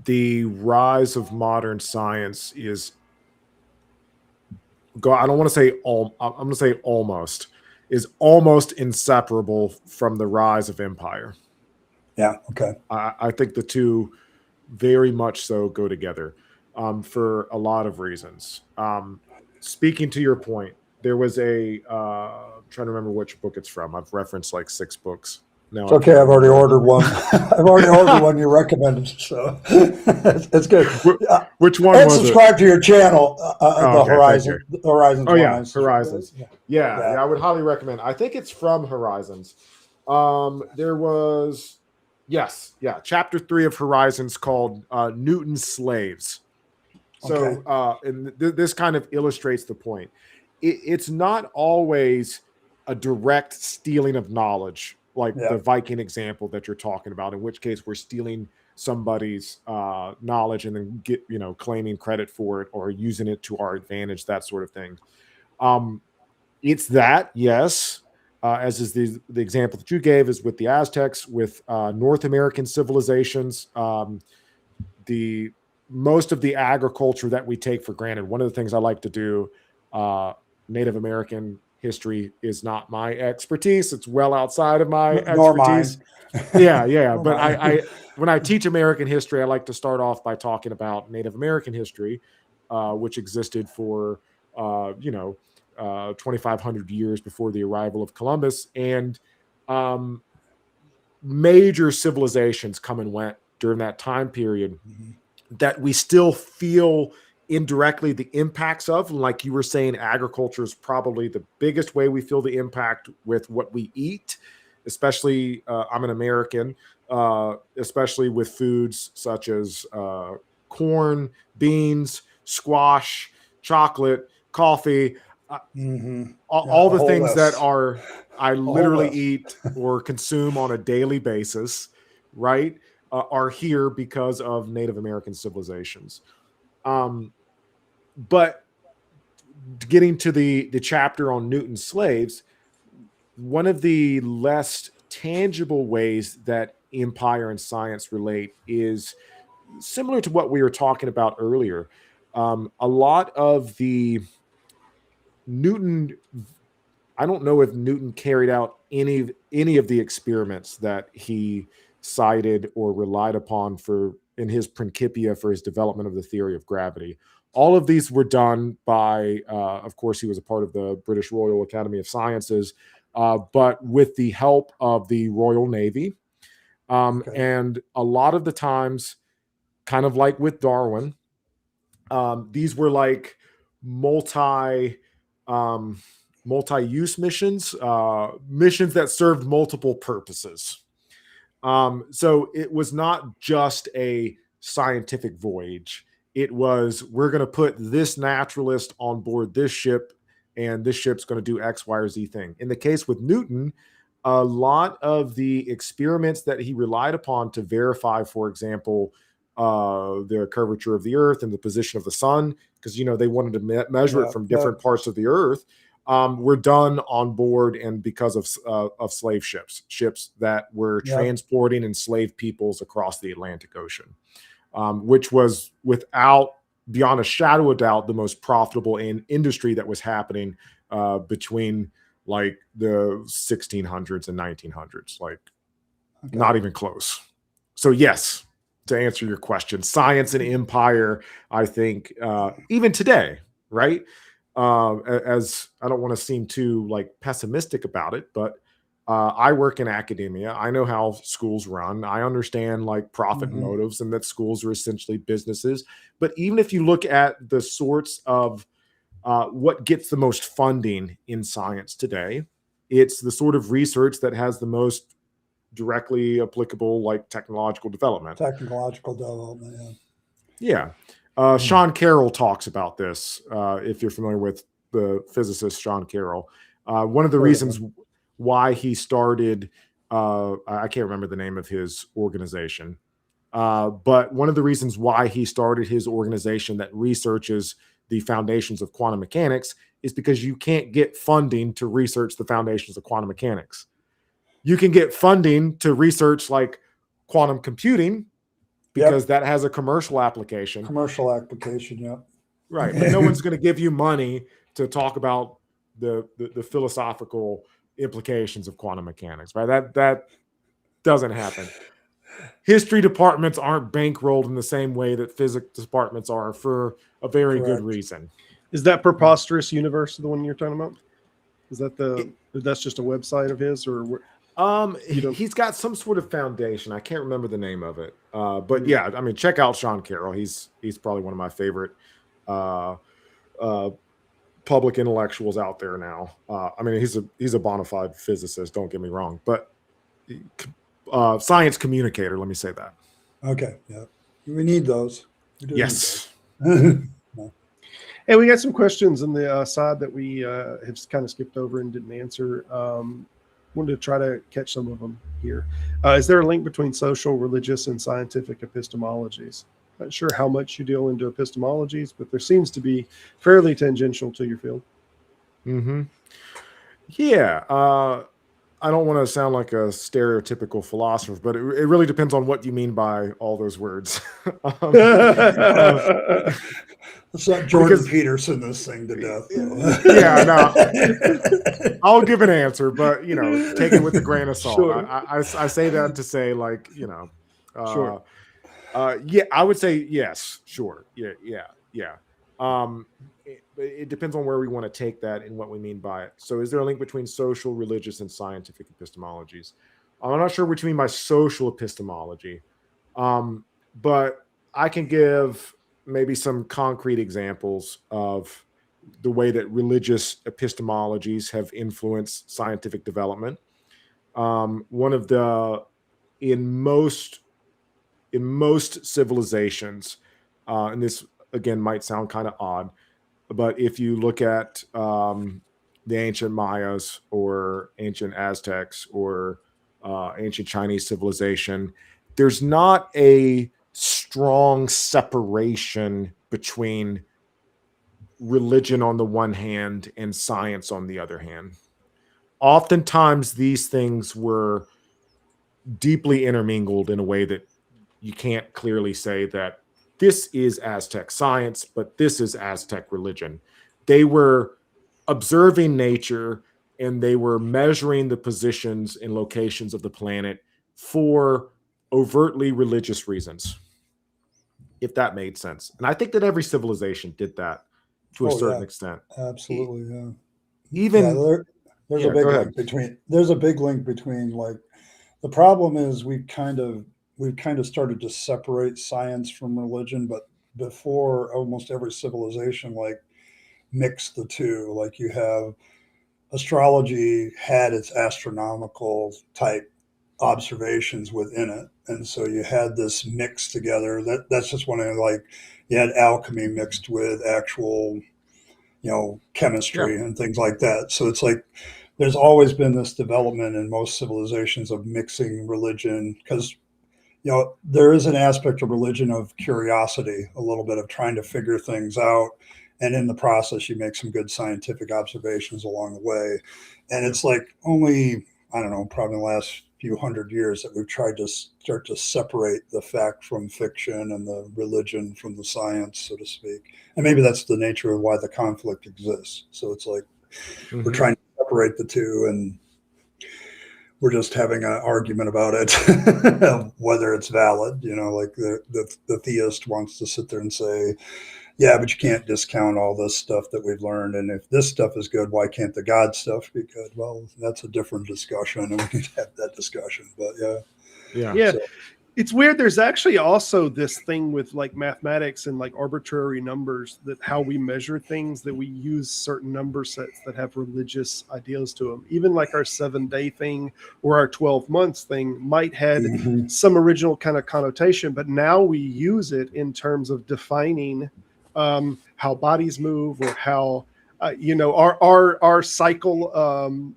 the rise of modern science is, I don't want to say all, I'm going to say almost, is almost inseparable from the rise of empire. Yeah. Okay. I think the two very much so go together for a lot of reasons. Speaking to your point, there was I'm trying to remember which book it's from. I've referenced like 6 books. No, it's okay. I've already ordered one. I've already ordered one you recommended, so it's good. Which one and was subscribe to your channel, the okay, Horizons. Oh yeah, Horizons. Yeah, I would highly recommend. I think it's from Horizons. There was, chapter 3 of Horizons called Newton's Slaves. So, and this kind of illustrates the point. It's not always a direct stealing of knowledge, like the Viking example that you're talking about, in which case we're stealing somebody's knowledge and then claiming credit for it or using it to our advantage, that sort of thing. It's that, yes, as is the example that you gave, is with the Aztecs, with North American civilizations, most of the agriculture that we take for granted. One of the things I like to do, Native American history is not my expertise. It's well outside of my expertise. Yeah. But I when I teach American history, I like to start off by talking about Native American history, which existed for 2,500 years before the arrival of Columbus, and major civilizations come and went during that time period that we still feel indirectly the impacts of. Like you were saying, agriculture is probably the biggest way we feel the impact with what we eat, especially I'm an American, especially with foods such as corn, beans, squash, chocolate, coffee, all the things that I literally eat or consume on a daily basis, right, are here because of Native American civilizations. But getting to the chapter on Newton's slaves, one of the less tangible ways that empire and science relate is similar to what we were talking about earlier. A lot of the Newton, I don't know if Newton carried out any of the experiments that he cited or relied upon for in his Principia for his development of the theory of gravity. All of these were done by, of course, he was a part of the British Royal Academy of Sciences, but with the help of the Royal Navy. And a lot of the times, kind of like with Darwin, these were like multi-use missions, missions that served multiple purposes. So it was not just a scientific voyage. It was, we're going to put this naturalist on board this ship, and this ship's going to do X, Y, or Z thing. In the case with Newton, a lot of the experiments that he relied upon to verify, for example, the curvature of the earth and the position of the sun, because, you know, they wanted to measure it from different parts of the earth, were done on board and because of slave ships that were transporting enslaved peoples across the Atlantic Ocean, which was, without, beyond a shadow of doubt, the most profitable industry that was happening between like the 1600s and 1900s, like not even close. So yes, to answer your question, science and empire, I think, even today, right? As I don't want to seem too like pessimistic about it, but I work in academia. I know how schools run. I understand like profit motives and that schools are essentially businesses. But even if you look at the sorts of what gets the most funding in science today, it's the sort of research that has the most directly applicable like technological development. Yeah. Sean Carroll talks about this, if you're familiar with the physicist Sean Carroll. One of the reasons why he started, I can't remember the name of his organization, but one of the reasons why he started his organization that researches the foundations of quantum mechanics is because you can't get funding to research the foundations of quantum mechanics. You can get funding to research like quantum computing, because that has a commercial application. Right. But no one's going to give you money to talk about the philosophical implications of quantum mechanics, right? That doesn't happen. History departments aren't bankrolled in the same way that physics departments are, for a very good reason. Is that Preposterous Universe the one you're talking about? Is that that's just a website of his, or he's got some sort of foundation. I can't remember the name of it. But yeah, I mean, check out Sean Carroll. He's probably one of my favorite public intellectuals out there now. I mean, he's a bona fide physicist, don't get me wrong, but science communicator, let me say that. Okay, yeah. We need those. Yes. Hey, we got some questions on the side that we have kind of skipped over and didn't answer. Wanted to try to catch some of them here. Is there a link between social, religious, and scientific epistemologies? Not sure how much you deal into epistemologies, but there seems to be fairly tangential to your field. Yeah. I don't want to sound like a stereotypical philosopher, but it really depends on what you mean by all those words. Let's not Jordan Peterson this thing to death. Yeah, no. I'll give an answer, but take it with a grain of salt. Sure. I say that to say, like, sure. Yeah, I would say yes, sure. Yeah. It depends on where we want to take that and what we mean by it. So is there a link between social, religious, and scientific epistemologies? I'm not sure what you mean by social epistemology. But I can give maybe some concrete examples of the way that religious epistemologies have influenced scientific development. One of the in most civilizations, and this again might sound kind of odd, but if you look at the ancient Mayas or ancient Aztecs or ancient Chinese civilization, there's not a strong separation between religion on the one hand and science on the other hand. Oftentimes, these things were deeply intermingled in a way that you can't clearly say that this is Aztec science, but this is Aztec religion. They were observing nature and they were measuring the positions and locations of the planet for overtly religious reasons, if that made sense. And I think that every civilization did that to a certain extent. Absolutely, yeah. Even there's a big link between like the problem is we've kind of started to separate science from religion, but before almost every civilization like mixed the two. Like you have astrology had its astronomical type observations within it, and so you had this mix together. That's just one of like you had alchemy mixed with actual chemistry and things like that. So it's like there's always been this development in most civilizations of mixing religion because there is an aspect of religion of curiosity, a little bit of trying to figure things out, and in the process you make some good scientific observations along the way. And it's like only, I don't know, probably in the last few hundred years that we've tried to start to separate the fact from fiction and the religion from the science, so to speak. And maybe that's the nature of why the conflict exists. So it's like we're trying to separate the two, and we're just having an argument about it, whether it's valid. Like the theist wants to sit there and say, yeah, but you can't discount all this stuff that we've learned. And if this stuff is good, why can't the God stuff be good? Well, that's a different discussion, and we can have that discussion. But yeah. So, it's weird. There's actually also this thing with like mathematics and like arbitrary numbers, that how we measure things, that we use certain number sets that have religious ideas to them. Even like our 7-day thing or our 12 months thing might had some original kind of connotation, but now we use it in terms of defining how bodies move, or how our cycle,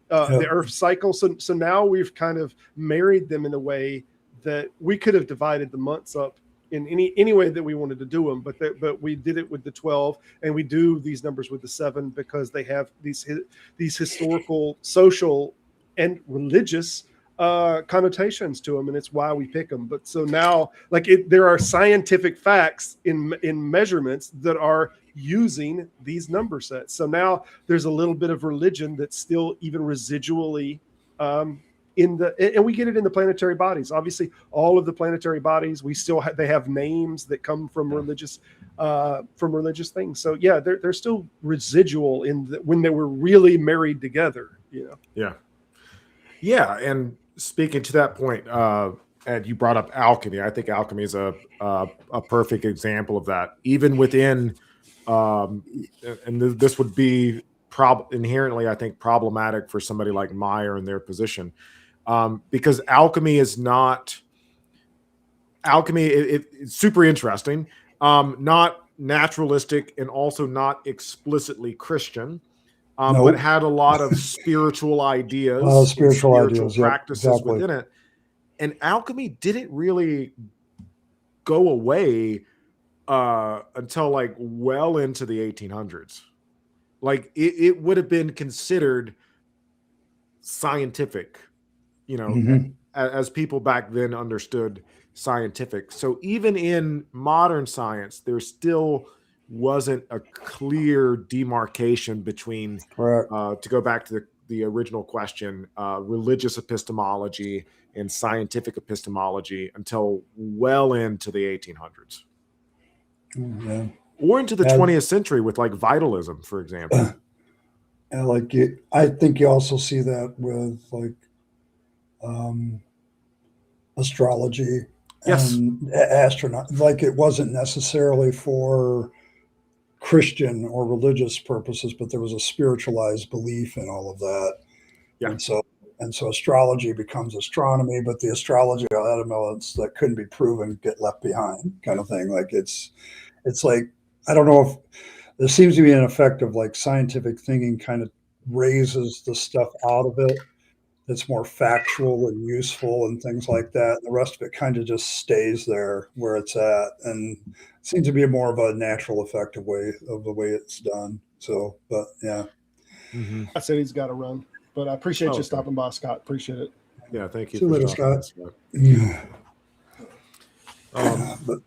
the Earth cycle. So now we've kind of married them in a way that we could have divided the months up in any way that we wanted to do them, but we did it with the 12, and we do these numbers with the 7 because they have these historical, social, and religious connotations to them, and it's why we pick them. But so now, like there are scientific facts in measurements that are using these number sets. So now there's a little bit of religion that's still even residually and we get it in the planetary bodies. Obviously, all of the planetary bodies, we still they have names that come from religious things. So yeah, they're still residual in when they were really married together. Yeah. And speaking to that point, Ed, you brought up alchemy. I think alchemy is a perfect example of that. Even within, and this would be inherently, I think, problematic for somebody like Meyer in their position. Because alchemy is not it's super interesting, not naturalistic, and also not explicitly Christian, but had a lot of spiritual ideas, spiritual practices within it. And alchemy didn't really go away until like well into the 1800s. Like it would have been considered scientific, as people back then understood scientific. So even in modern science, there still wasn't a clear demarcation between, to go back to the original question, religious epistemology and scientific epistemology until well into the 1800s. Or into the 20th century with like vitalism, for example. And I think you also see that with like astrology Yes. and astronaut. Like it wasn't necessarily for Christian or religious purposes, but there was a spiritualized belief in all of that. Yeah. And so astrology becomes astronomy, but the astrology elements that couldn't be proven get left behind, kind of thing. Like it's like, I don't know if there seems to be an effect of like scientific thinking kind of raises the stuff out of it that's more factual and useful and things like that. And the rest of it kind of just stays there where it's at, and it seems to be a more of a natural effective way of the way it's done. So, but yeah. Mm-hmm. I said he's got to run, but I appreciate you stopping by, Scott. Appreciate it. Yeah, thank you. See you later, Scott. Yeah. But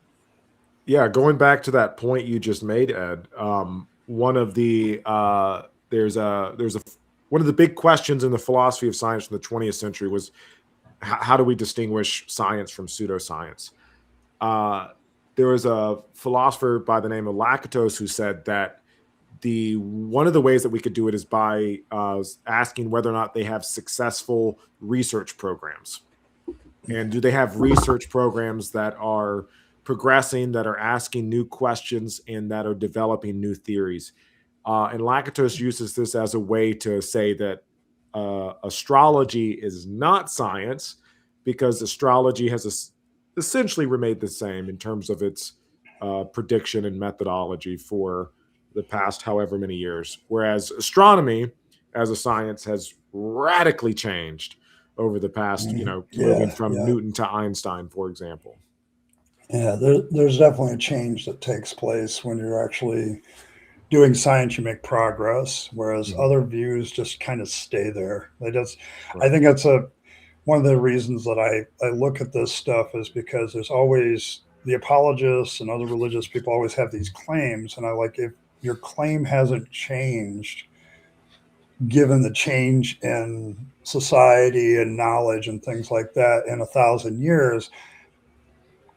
yeah, going back to that point you just made, Ed, one of the one of the big questions in the philosophy of science in the 20th century was how do we distinguish science from pseudoscience? There was a philosopher by the name of Lakatos who said that one of the ways that we could do it is by asking whether or not they have successful research programs. And do they have research programs that are progressing, that are asking new questions, and that are developing new theories? And Lakatos uses this as a way to say that astrology is not science, because astrology has essentially remained the same in terms of its prediction and methodology for the past however many years, whereas astronomy as a science has radically changed over the past, moving from Newton to Einstein, for example. Yeah, there's definitely a change that takes place when you're actually doing science. You make progress, whereas other views just kind of stay there. I think that's one of the reasons that I look at this stuff is because there's always the apologists and other religious people always have these claims, and I like, if your claim hasn't changed given the change in society and knowledge and things like that in 1,000 years,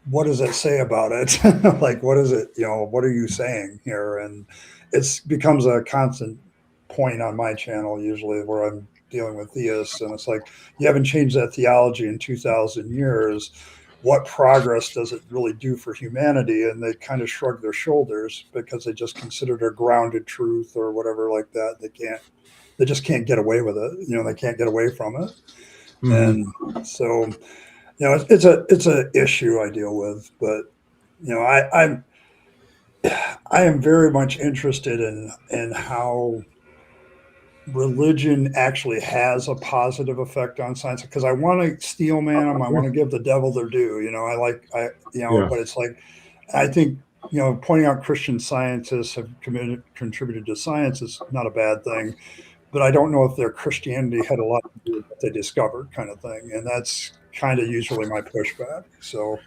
what does it say about it? Like, what is it, what are you saying here? And it becomes a constant point on my channel usually where I'm dealing with theists, and it's like, you haven't changed that theology in 2,000 years. What progress does it really do for humanity? And they kind of shrug their shoulders because they just consider it a grounded truth or whatever like that. They just can't get away with it. They can't get away from it. Mm-hmm. And so, it's a issue I deal with, but I am very much interested in how religion actually has a positive effect on science, because I want to steel man them. I want to give the devil their due. But it's like, I think, pointing out Christian scientists have contributed to science is not a bad thing, but I don't know if their Christianity had a lot to do with what they discovered, kind of thing. And that's kind of usually my pushback. So,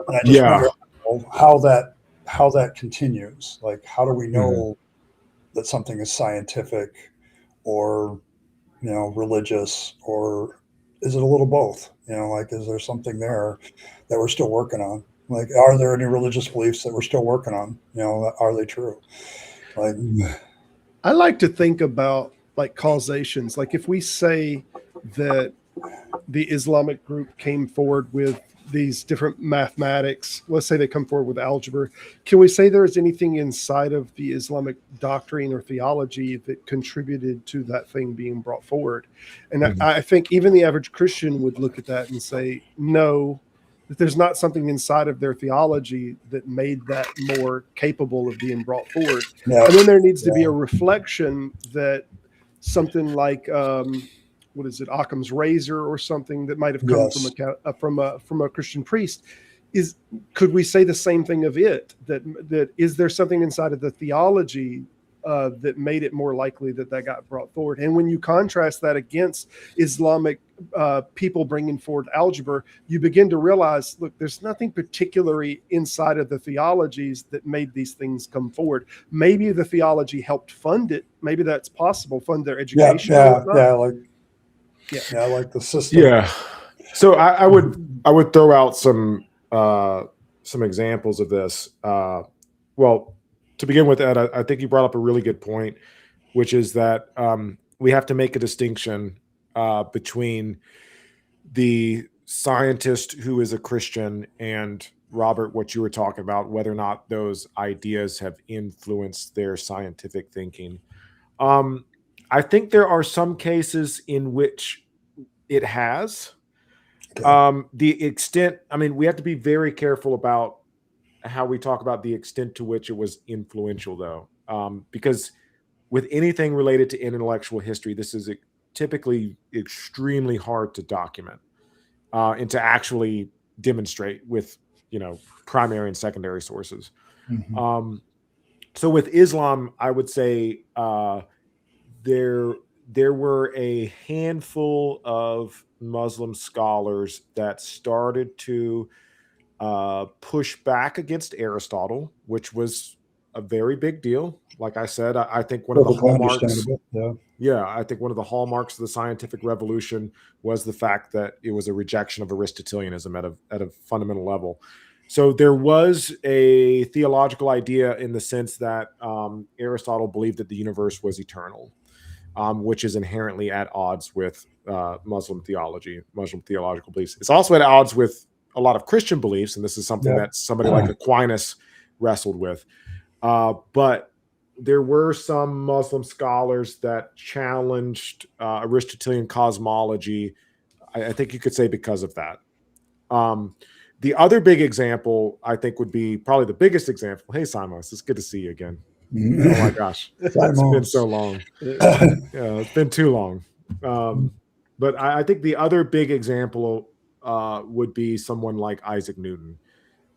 and I just wonder how that continues. Like, how do we know that something is scientific or, religious, or is it a little both? Like, is there something there that we're still working on? Like, are there any religious beliefs that we're still working on? Are they true? Like, I like to think about like causations. Like, if we say that the Islamic group came forward with these different mathematics, let's say they come forward with algebra, can we say there is anything inside of the Islamic doctrine or theology that contributed to that thing being brought forward? And I think even the average Christian would look at that and say, no, that there's not something inside of their theology that made that more capable of being brought forward. And then there needs to be a reflection that something like what is it, Occam's razor or something that might have come from a Christian priest. Could we say the same thing of it? That is there something inside of the theology that made it more likely that got brought forward? And when you contrast that against Islamic people bringing forward algebra, you begin to realize, look, there's nothing particularly inside of the theologies that made these things come forward. Maybe the theology helped fund it. Maybe that's possible, fund their education. I like the system. Yeah. So I would throw out some examples of this. Well, to begin with, Ed, I think you brought up a really good point, which is that we have to make a distinction between the scientist who is a Christian, and Robert, what you were talking about, whether or not those ideas have influenced their scientific thinking. I think there are some cases in which it has. Okay. The extent, I mean, we have to be very careful about how we talk about the extent to which it was influential, though, because with anything related to intellectual history, this is typically extremely hard to document and to actually demonstrate with, primary and secondary sources. Mhm. So with Islam, I would say there were a handful of Muslim scholars that started to push back against Aristotle, which was a very big deal. Like I said, I think one of the Perfectly hallmarks. understandable. Yeah. Yeah, I think one of the hallmarks of the scientific revolution was the fact that it was a rejection of Aristotelianism at a fundamental level. So there was a theological idea in the sense that Aristotle believed that the universe was eternal, which is inherently at odds with Muslim theology, Muslim theological beliefs. It's also at odds with a lot of Christian beliefs, and this is something that somebody like Aquinas wrestled with. But there were some Muslim scholars that challenged Aristotelian cosmology. I think you could say because of that. The other big example, I think, would be probably the biggest example. Hey, Simos, it's good to see you again. Oh my gosh, it's been so long. Yeah, it's been too long. But I think the other big example would be someone like Isaac Newton.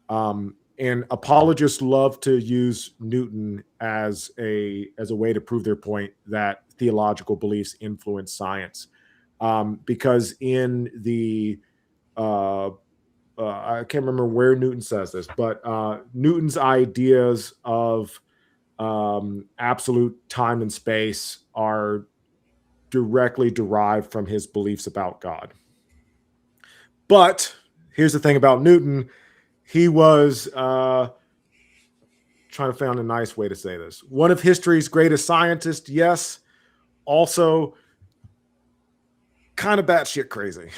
And apologists love to use Newton as a way to prove their point that theological beliefs influence science, because in the I can't remember where Newton says this, but Newton's ideas of absolute time and space are directly derived from his beliefs about God. But here's the thing about Newton. He was trying to find a nice way to say this. One of history's greatest scientists, yes. Also, kind of batshit crazy.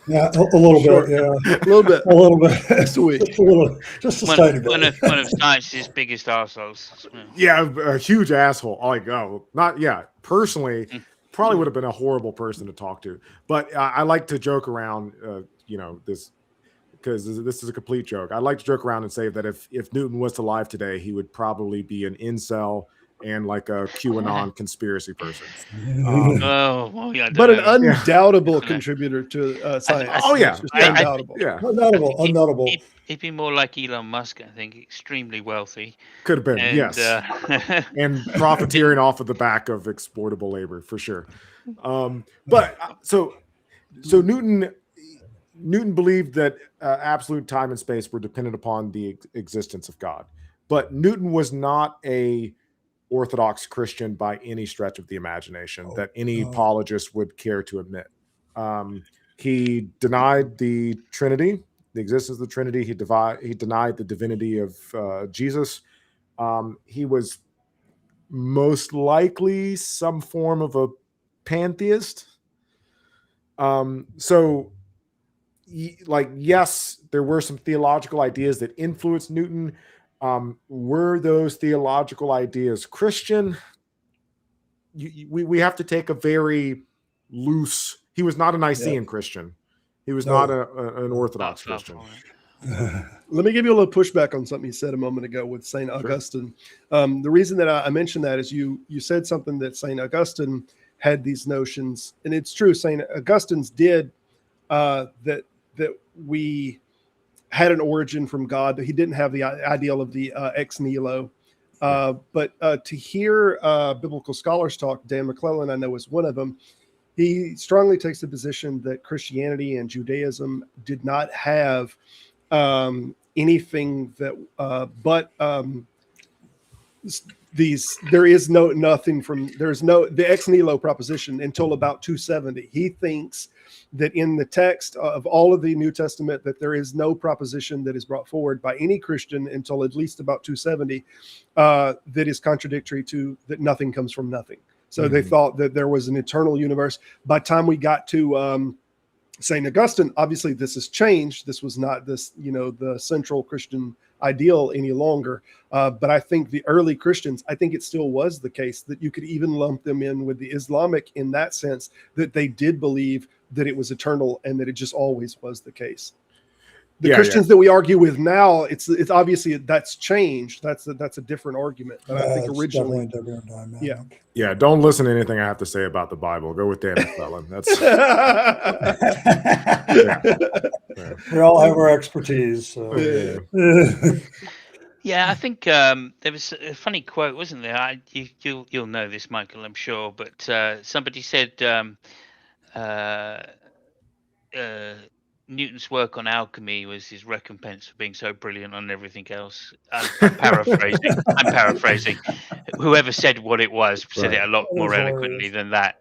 Yeah, a little bit. Yeah, A little bit. a little bit. Sweet. Just a little, just a tiny bit. One of science's biggest arseholes. Yeah, a huge asshole. Personally, probably would have been a horrible person to talk to. But I like to joke around, this, because this is a complete joke. I like to joke around and say that if Newton was alive today, he would probably be an incel and like a QAnon conspiraccy person. But an undoubtable contributor to science. Oh yeah, undoubtable. Undoubtable. He'd be more like Elon Musk, I think. Extremely wealthy. Could have been, and, yes, and profiteering off of the back of exploitable labor for sure. But so Newton believed that absolute time and space were dependent upon the existence of God. But Newton was not a Orthodox Christian by any stretch of the imagination that any apologist would care to admit. He denied the Trinity, the existence of the Trinity. He denied the divinity of Jesus. He was most likely some form of a pantheist. Yes, there were some theological ideas that influenced Newton. Were those theological ideas Christian? We have to take a very loose. He was not a Nicene Christian. He was not an Orthodox Christian. Let me give you a little pushback on something you said a moment ago with St. Augustine. The reason that I mentioned that is you said something that St. Augustine had these notions, and it's true. St. Augustine's did that we had an origin from God, but he didn't have the ideal of the ex nihilo. But to hear biblical scholars talk, Dan McClellan, I know, is one of them. He strongly takes the position that Christianity and Judaism did not have anything that there's no the ex nihilo proposition until about 270. He thinks that in the text of all of the New Testament that there is no proposition that is brought forward by any Christian until at least about 270 that is contradictory to that nothing comes from nothing. So they thought that there was an eternal universe. By the time we got to St. Augustine, obviously this has changed. This was not this, the central Christian ideal any longer. But I think the early Christians, I think it still was the case that you could even lump them in with the Islamic in that sense, that they did believe that it was eternal and that it just always was the case. The Christians that we argue with now, it's obviously that's changed. That's a different argument. But I think originally, yeah. Don't listen to anything I have to say about the Bible. Go with Dan McClellan. That's we all have our expertise. So. Yeah, I think there was a funny quote, wasn't there? You'll know this, Michael, I'm sure. But somebody said Newton's work on alchemy was his recompense for being so brilliant on everything else. I'm paraphrasing. Whoever said what it was said it a lot more eloquently than that.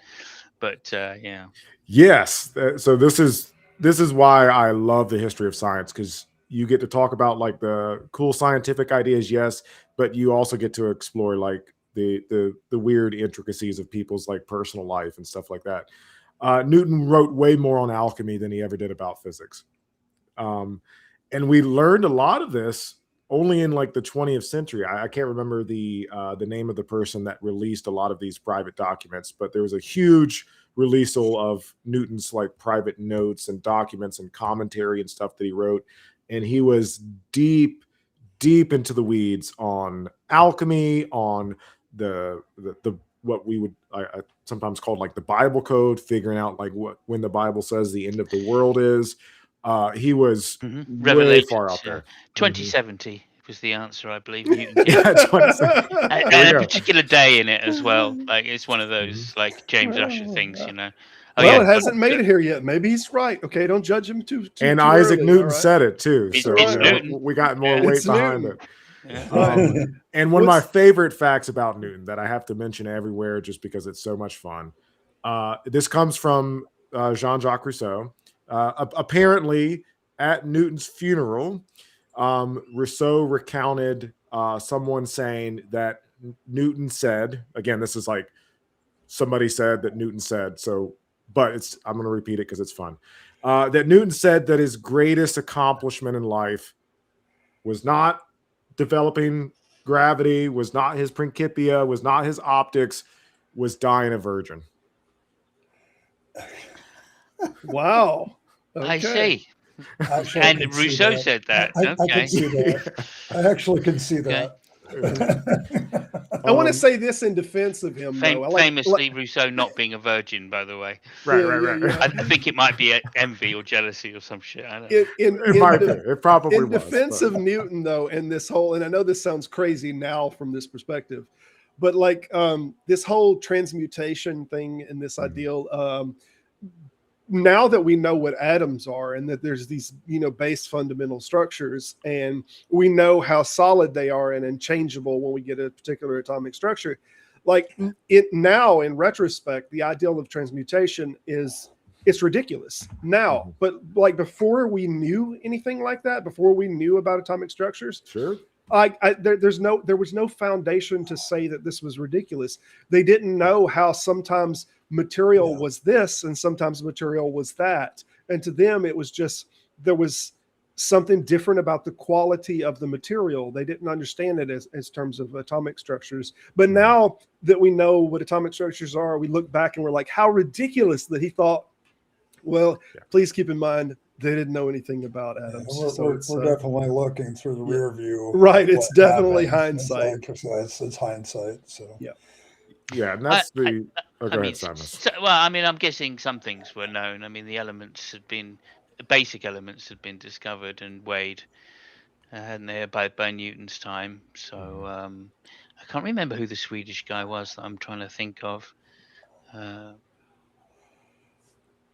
But yeah. Yes. So this is why I love the history of science, because you get to talk about like the cool scientific ideas, yes, but you also get to explore like the weird intricacies of people's like personal life and stuff like that. Newton wrote way more on alchemy than he ever did about physics. And we learned a lot of this only in like the 20th century. I can't remember the name of the person that released a lot of these private documents, but there was a huge releasal of Newton's like private notes and documents and commentary and stuff that he wrote. And he was deep into the weeds on alchemy, on the what we would I sometimes called like the Bible code, figuring out like when the Bible says the end of the world is. He was way far out there. 2070 was the answer, I believe. Newton and a particular day in it as well. Like it's one of those like James Usher things, you know. It hasn't made it here yet. Maybe he's right. Okay, don't judge him too and too Isaac early, Newton said it too. So Newton. We got more weight behind it. Yeah. And one of my favorite facts about Newton that I have to mention everywhere just because it's so much fun. This comes from Jean-Jacques Rousseau. Apparently, at Newton's funeral, Rousseau recounted someone saying that Newton said, again, this is like somebody said that Newton said, so, but I'm going to repeat it because it's fun. That Newton said that his greatest accomplishment in life was not developing gravity, was not his Principia, was not his optics, was dying a virgin. Wow. Okay. I see. And Rousseau said that. I can see that. I actually can see that. I want to say this in defense of him. Famously, Rousseau not being a virgin, by the way. Right. I think it might be envy or jealousy or some shit. I don't know. It probably was. In defense of Newton, though, and this whole, and I know this sounds crazy now from this perspective, but like this whole transmutation thing and this ideal, now that we know what atoms are and that there's these, base fundamental structures, and we know how solid they are and unchangeable when we get a particular atomic structure, like it now in retrospect, the ideal of transmutation it's ridiculous now. But like before we knew anything like that, before we knew about atomic structures, sure. There was no foundation to say that this was ridiculous. They didn't know how sometimes material was this and sometimes material was that. And to them, it was just, there was something different about the quality of the material. They didn't understand it as terms of atomic structures. But now that we know what atomic structures are, we look back and we're like, how ridiculous that he thought. Well, please keep in mind, they didn't know anything about atoms. We're definitely looking through the rear view. Right. It's definitely hindsight. It's hindsight. So yeah, and that's go ahead, Simon. I'm guessing some things were known. I mean, the basic elements had been discovered and weighed, hadn't they, by Newton's time. So I can't remember who the Swedish guy was that I'm trying to think of.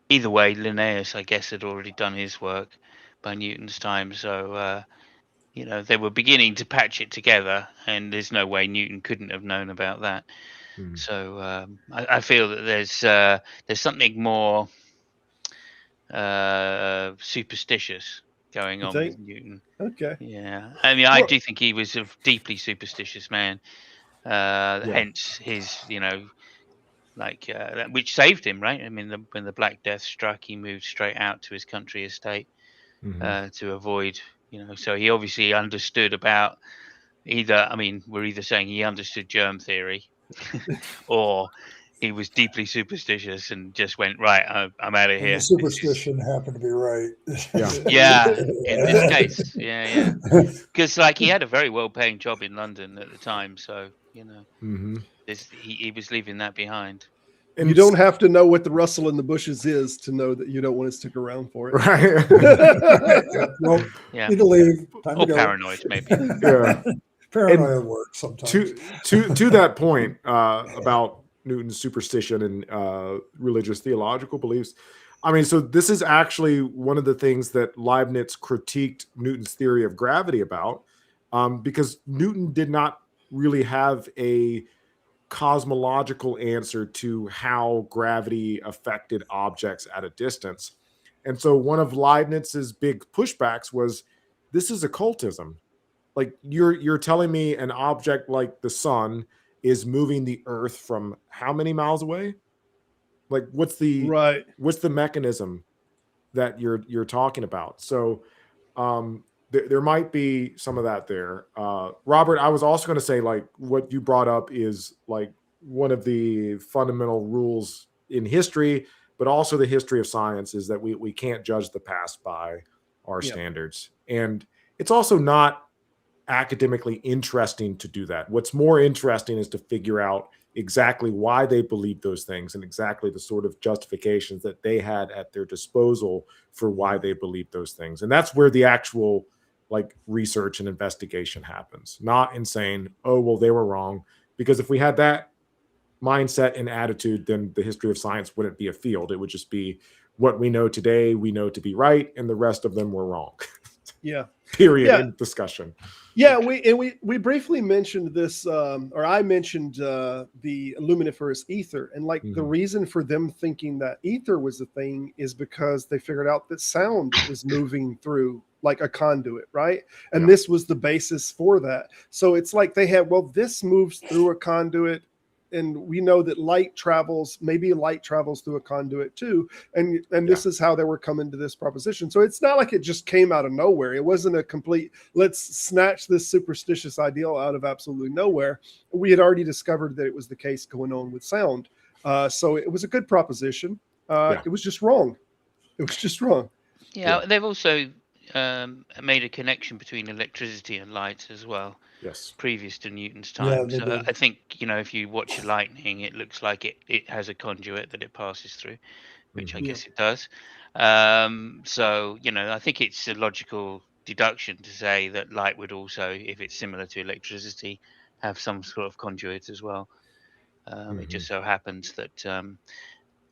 Either way, Linnaeus, I guess, had already done his work by Newton's time. So, they were beginning to patch it together, and there's no way Newton couldn't have known about that. So I feel that there's something more superstitious going on with Newton. Okay. Yeah. I mean, I do think he was a deeply superstitious man. Hence his, which saved him, right? I mean, when the Black Death struck, he moved straight out to his country estate to avoid, So he obviously understood about we're either saying he understood germ theory, or he was deeply superstitious and just went, right, I'm out of And the here. superstition happened to be right. Yeah, in this case, yeah. Because he had a very well-paying job in London at the time, so he was leaving that behind. And you don't have to know what the rustle in the bushes is to know that you don't want to stick around for it. Right. Well, Yeah. need to leave. Time or to go. paranoid, maybe. Yeah. Paranoia works sometimes. To that point about Newton's superstition and religious theological beliefs, I mean, so this is actually one of the things that Leibniz critiqued Newton's theory of gravity about, because Newton did not really have a cosmological answer to how gravity affected objects at a distance. And so one of Leibniz's big pushbacks was, this is occultism. Like you're telling me an object like the sun is moving the earth from how many miles away? Like what's the mechanism that you're talking about? So there might be some of that there. Robert, I was also going to say, what you brought up is one of the fundamental rules in history, but also the history of science, is that we can't judge the past by our standards. And it's also not academically interesting to do that. What's more interesting is to figure out exactly why they believed those things and exactly the sort of justifications that they had at their disposal for why they believed those things. And that's where the actual research and investigation happens, not in saying, oh, well, they were wrong. Because if we had that mindset and attitude, then the history of science wouldn't be a field. It would just be what we know today, we know to be right, and the rest of them were wrong. Yeah. Period. In discussion. Yeah, we briefly mentioned this, or I mentioned the luminiferous ether, and the reason for them thinking that ether was the thing is because they figured out that sound is moving through a conduit, right? And this was the basis for that. So it's they had, this moves through a conduit, and we know that light travels through a conduit too. And this is how they were coming to this proposition. So it's not like it just came out of nowhere. It wasn't a complete, let's snatch this superstitious ideal out of absolutely nowhere. We had already discovered that it was the case going on with sound. So it was a good proposition. It was just wrong. Yeah, they've also made a connection between electricity and light as well. Yes. Previous to Newton's time. So I think, if you watch lightning, it looks like it has a conduit that it passes through, which I guess it does. So, I think it's a logical deduction to say that light would also, if it's similar to electricity, have some sort of conduit as well. It just so happens that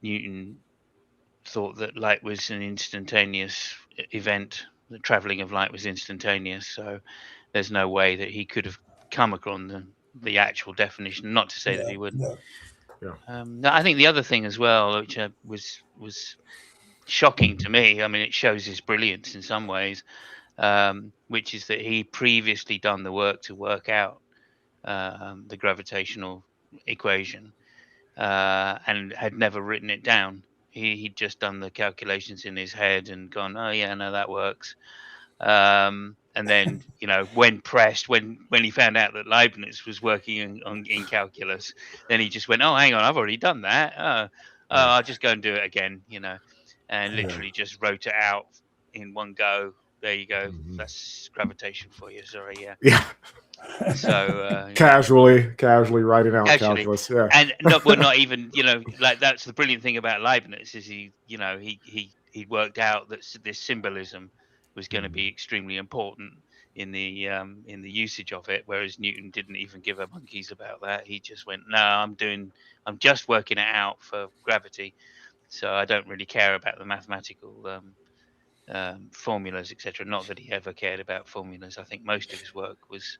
Newton thought that light was an instantaneous event. The traveling of light was instantaneous. So there's no way that he could have come across the actual definition. Not to say that he wouldn't. I think the other thing as well, which was shocking to me, I mean, it shows his brilliance in some ways, which is that he previously done the work to work out the gravitational equation and had never written it down. He'd just done the calculations in his head and gone, oh yeah, no, that works. And then, when pressed, when he found out that Leibniz was working in calculus, then he just went, oh, hang on, I've already done that. I'll just go and do it again, and literally just wrote it out in one go. There you go. That's gravitation for you. Sorry, yeah. So casually writing out calculus, and not even, that's the brilliant thing about Leibniz is he worked out that this symbolism was going to be extremely important in the usage of it, whereas Newton didn't even give a monkeys about that. He just went, no, I'm just working it out for gravity, so I don't really care about the mathematical formulas, etc. Not that he ever cared about formulas. I think most of his work was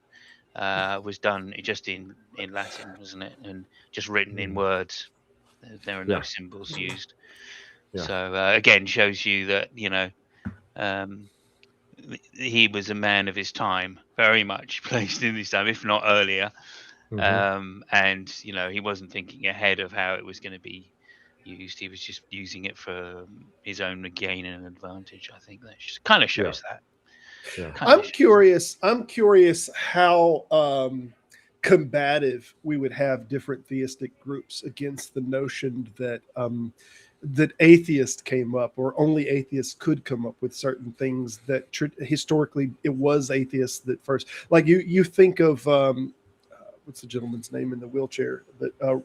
done just in Latin, wasn't it, and just written in words. There are no symbols used. So again, shows you that he was a man of his time, very much placed in his time, if not earlier. And he wasn't thinking ahead of how it was going to be used. He was just using it for his own gain and advantage. I think that just kind of shows that. Yeah. I'm curious how combative we would have different theistic groups against the notion that that atheists came up, or only atheists could come up with certain things that historically it was atheists that first. Like you think of what's the gentleman's name in the wheelchair that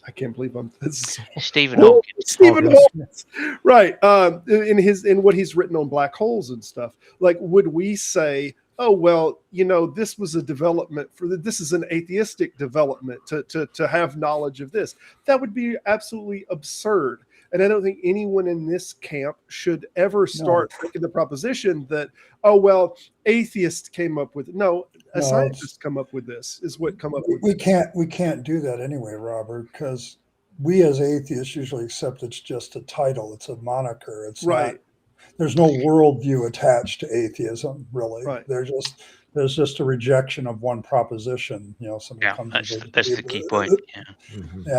I can't believe Stephen Hawking. Stephen Hawking, right? In what he's written on black holes and stuff. Like, would we say, oh well, this was a development this is an atheistic development to have knowledge of this? That would be absolutely absurd. And I don't think anyone in this camp should ever start making the proposition that, oh well, atheists came up with it. No, scientists come up with this. Is what come up with. We can't do that anyway, Robert, because we as atheists usually accept it's just a title. It's a moniker. It's right. There's no worldview attached to atheism, really. Right. There's just a rejection of one proposition. Somebody comes. That's the key point. Yeah.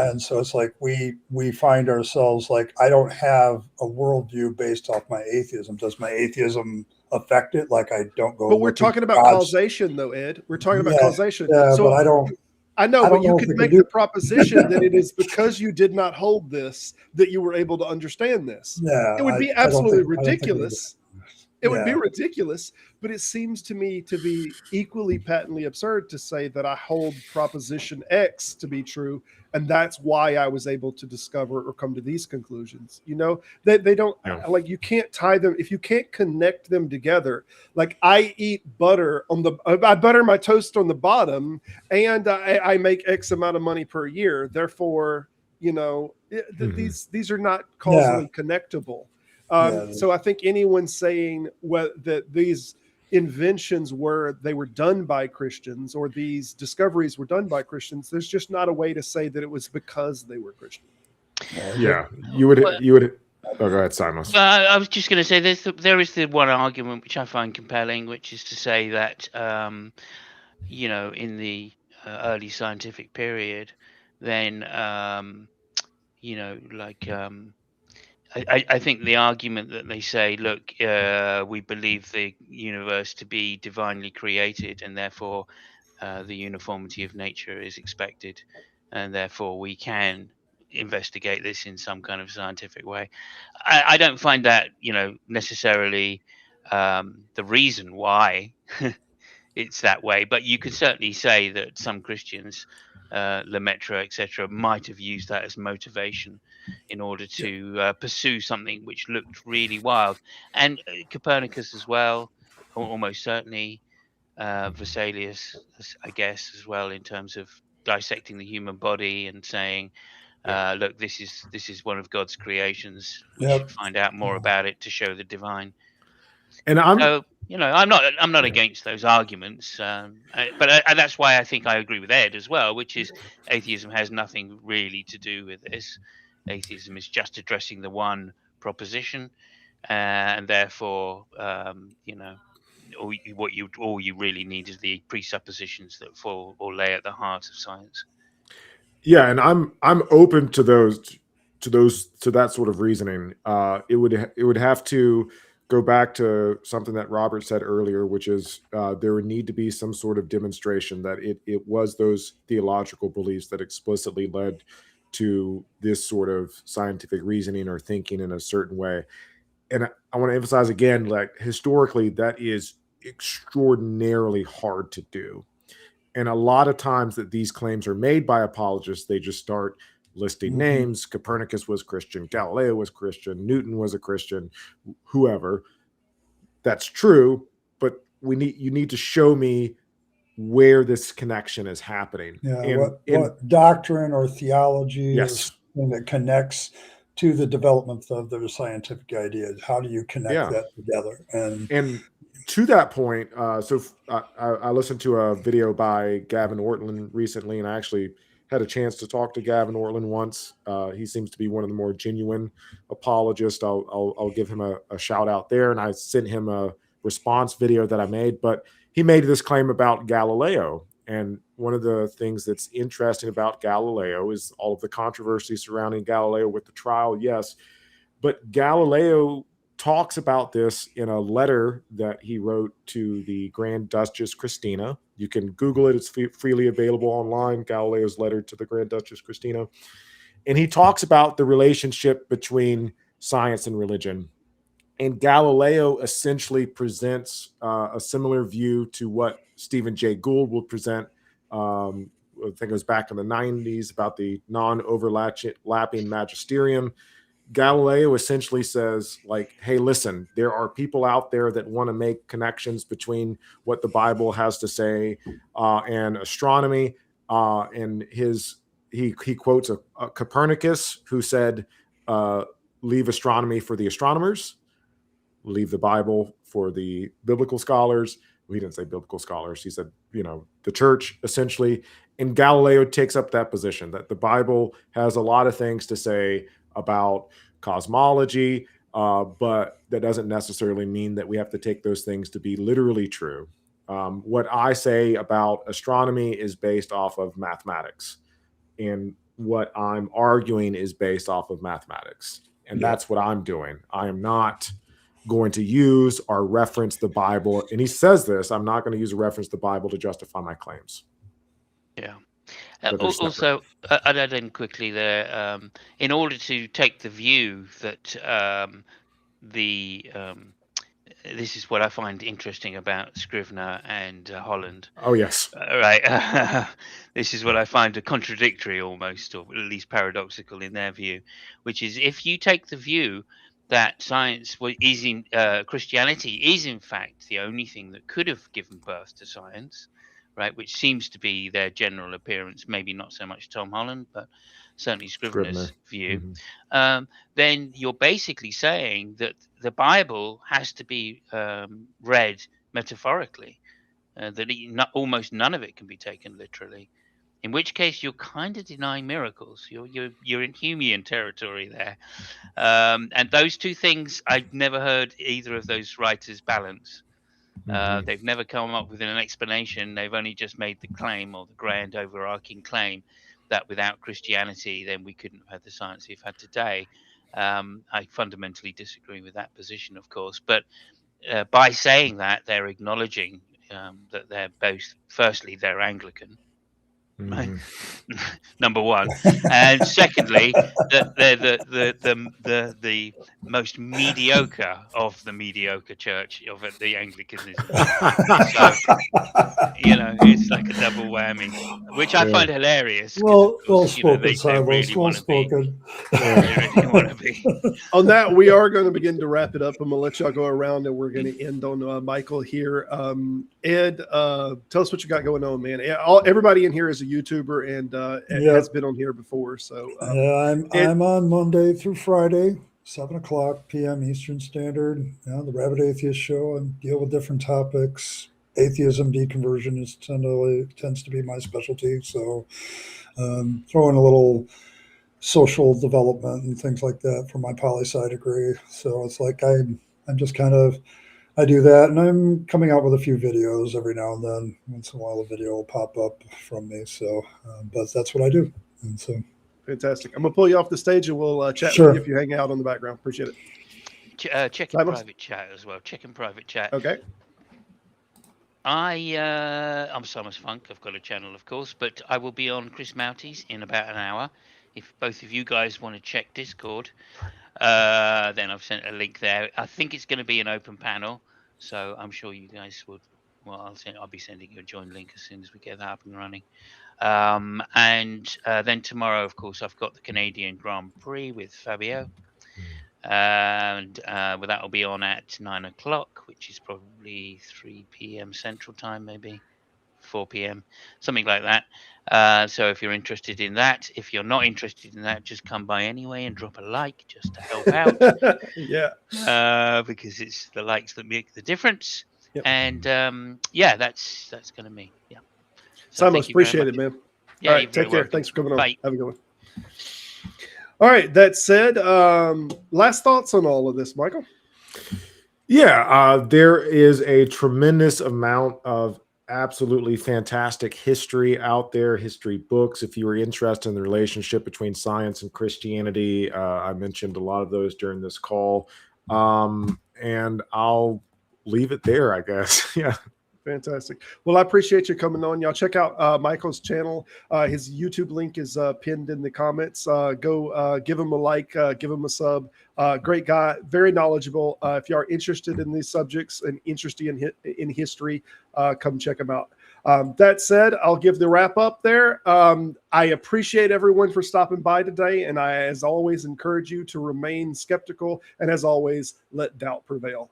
And so it's like we find ourselves like, I don't have a worldview based off my atheism. Does my atheism affect it? Like, I don't go. But we're talking about causation, though, Ed. We're talking about causation. Yeah, so, but I don't. I know, but you can make the proposition that it is because you did not hold this that you were able to understand this. Yeah, it would be absolutely ridiculous. It would be ridiculous, but it seems to me to be equally patently absurd to say that I hold proposition X to be true, and that's why I was able to discover or come to these conclusions. They don't like, you can't tie them if you can't connect them together. Like, I eat butter I butter my toast on the bottom, and I make X amount of money per year. Therefore, these are not causally connectable. So I think anyone saying that these inventions were done by Christians, or these discoveries were done by Christians, there's just not a way to say that it was because they were Christian. Yeah, you would. Oh, go ahead, Simon. I was just going to say there is the one argument which I find compelling, which is to say that in the early scientific period, then I think the argument that they say, look, we believe the universe to be divinely created, and therefore the uniformity of nature is expected, and therefore we can investigate this in some kind of scientific way. I don't find that, necessarily the reason why it's that way, but you could certainly say that some Christians, Lemaitre, etc., might have used that as motivation in order to pursue something which looked really wild. And Copernicus as well, almost certainly, Vesalius, I guess, as well, in terms of dissecting the human body and saying, look, this is one of God's creations. We should find out more about it to show the divine. And I'm not against those arguments, but that's why I think I agree with Ed as well, which is atheism has nothing really to do with this. Atheism is just addressing the one proposition, and therefore, all you really need is the presuppositions that fall or lay at the heart of science. Yeah, and I'm open to that sort of reasoning. It would have to go back to something that Robert said earlier, which is there would need to be some sort of demonstration that it was those theological beliefs that explicitly led to this sort of scientific reasoning or thinking in a certain way. And I want to emphasize again, like, historically, that is extraordinarily hard to do. And a lot of times that these claims are made by apologists, they just start listing names. Copernicus was Christian, Galileo was Christian, Newton was a Christian, whoever. That's true, but you need to show me where this connection is happening. Yeah, what doctrine or theology or something that connects to the development of their scientific ideas. How do you connect that together? And to that point, I listened to a video by Gavin Ortlund recently, and I actually had a chance to talk to Gavin Ortlund once. He seems to be one of the more genuine apologists. I'll give him a shout out there, and I sent him a response video that I made. But he made this claim about Galileo, And one of the things that's interesting about Galileo is all of the controversy surrounding Galileo with the trial, yes. But Galileo talks about this in a letter that he wrote to the Grand Duchess Christina. You can Google it. It's freely available online, Galileo's letter to the Grand Duchess Christina. And he talks about the relationship between science and religion. And Galileo essentially presents a similar view to what Stephen Jay Gould will present. I think it was back in the 90s about the non-overlapping magisterium. Galileo essentially says, like, hey, listen, there are people out there that want to make connections between what the Bible has to say and astronomy. And he quotes a Copernicus who said, leave astronomy for the astronomers, leave the Bible for the biblical scholars. Well, he didn't say biblical scholars. He said, the church, essentially. And Galileo takes up that position that the Bible has a lot of things to say about cosmology, but that doesn't necessarily mean that we have to take those things to be literally true. What I say about astronomy is based off of mathematics, and what I'm arguing is based off of mathematics. And that's what I'm doing. I am not going to use or reference the Bible. And he says this, I'm not going to use a reference to the Bible to justify my claims. Yeah. Also, I'd add in quickly there, in order to take the view that this is what I find interesting about Scrivener and Holland. Oh, yes. Right. This is what I find contradictory almost, or at least paradoxical in their view, which is if you take the view that science is in Christianity is in fact the only thing that could have given birth to science, right, which seems to be their general appearance, maybe not so much Tom Holland, but certainly Scrivener's view, then you're basically saying that the Bible has to be read metaphorically, that almost none of it can be taken literally, in which case you're kind of denying miracles. You're in Humean territory there. And those two things, I've never heard either of those writers balance. They've never come up with an explanation. They've only just made the claim, or the grand overarching claim, that without Christianity, then we couldn't have had the science we've had today. I fundamentally disagree with that position, of course. But by saying that, they're acknowledging that they're both, firstly, they're Anglican. Right. Number one, and secondly, that they're the most mediocre of the mediocre church of the Anglicanism. So, it's like a double whammy, which I find hilarious. Well spoken, they really want to be. They really want to be. On that, we are going to begin to wrap it up. I'm going to let y'all go around, and we're going to end on Michael here. Ed, tell us what you got going on, man. Everybody in here is a YouTuber and has been on here before. So I'm on Monday through Friday, 7:00 p.m. Eastern Standard. The Rabid Atheist Show, and deal with different topics. Atheism deconversion tends to be my specialty. So throw in a little social development and things like that for my poli-sci degree. So it's like I'm just kind of, I do that, and I'm coming out with a few videos every now and then. Once in a while, a video will pop up from me. So, but that's what I do. And so, fantastic. I'm gonna pull you off the stage, and we'll chat with you if you hang out on the background. Appreciate it. Check in private chat as well. Check in private chat. Okay. I'm Summers Funk. I've got a channel, of course, but I will be on Chris Mouty's in about an hour. If both of you guys want to check Discord. Then I've sent a link there. I think it's going to be an open panel, so I'm sure you guys would. Well, I'll be sending you a join link as soon as we get that up and running. And then tomorrow, of course, I've got the Canadian Grand Prix with Fabio, and that will be on at 9:00, which is probably 3 p.m. Central Time, maybe 4 p.m., something like that. So if you're interested in that, if you're not interested in that, just come by anyway and drop a like just to help out. Because it's the likes that make the difference. Yep. And that's going to be. Yeah. So Simon, appreciate it, man. Yeah, all right, take care. welcome. Thanks for coming on. Bye. Have a good one. All right, that said, last thoughts on all of this, Michael? Yeah, there is a tremendous amount of absolutely fantastic history out there, history books. If you were interested in the relationship between science and Christianity, I mentioned a lot of those during this call. And I'll leave it there, I guess. Yeah. Fantastic. Well, I appreciate you coming on. Y'all check out Michael's channel. His YouTube link is pinned in the comments. Go give him a like, give him a sub. Great guy, very knowledgeable. If you are interested in these subjects and interested in history, come check him out. That said, I'll give the wrap up there. I appreciate everyone for stopping by today. And I, as always, encourage you to remain skeptical. And as always, let doubt prevail.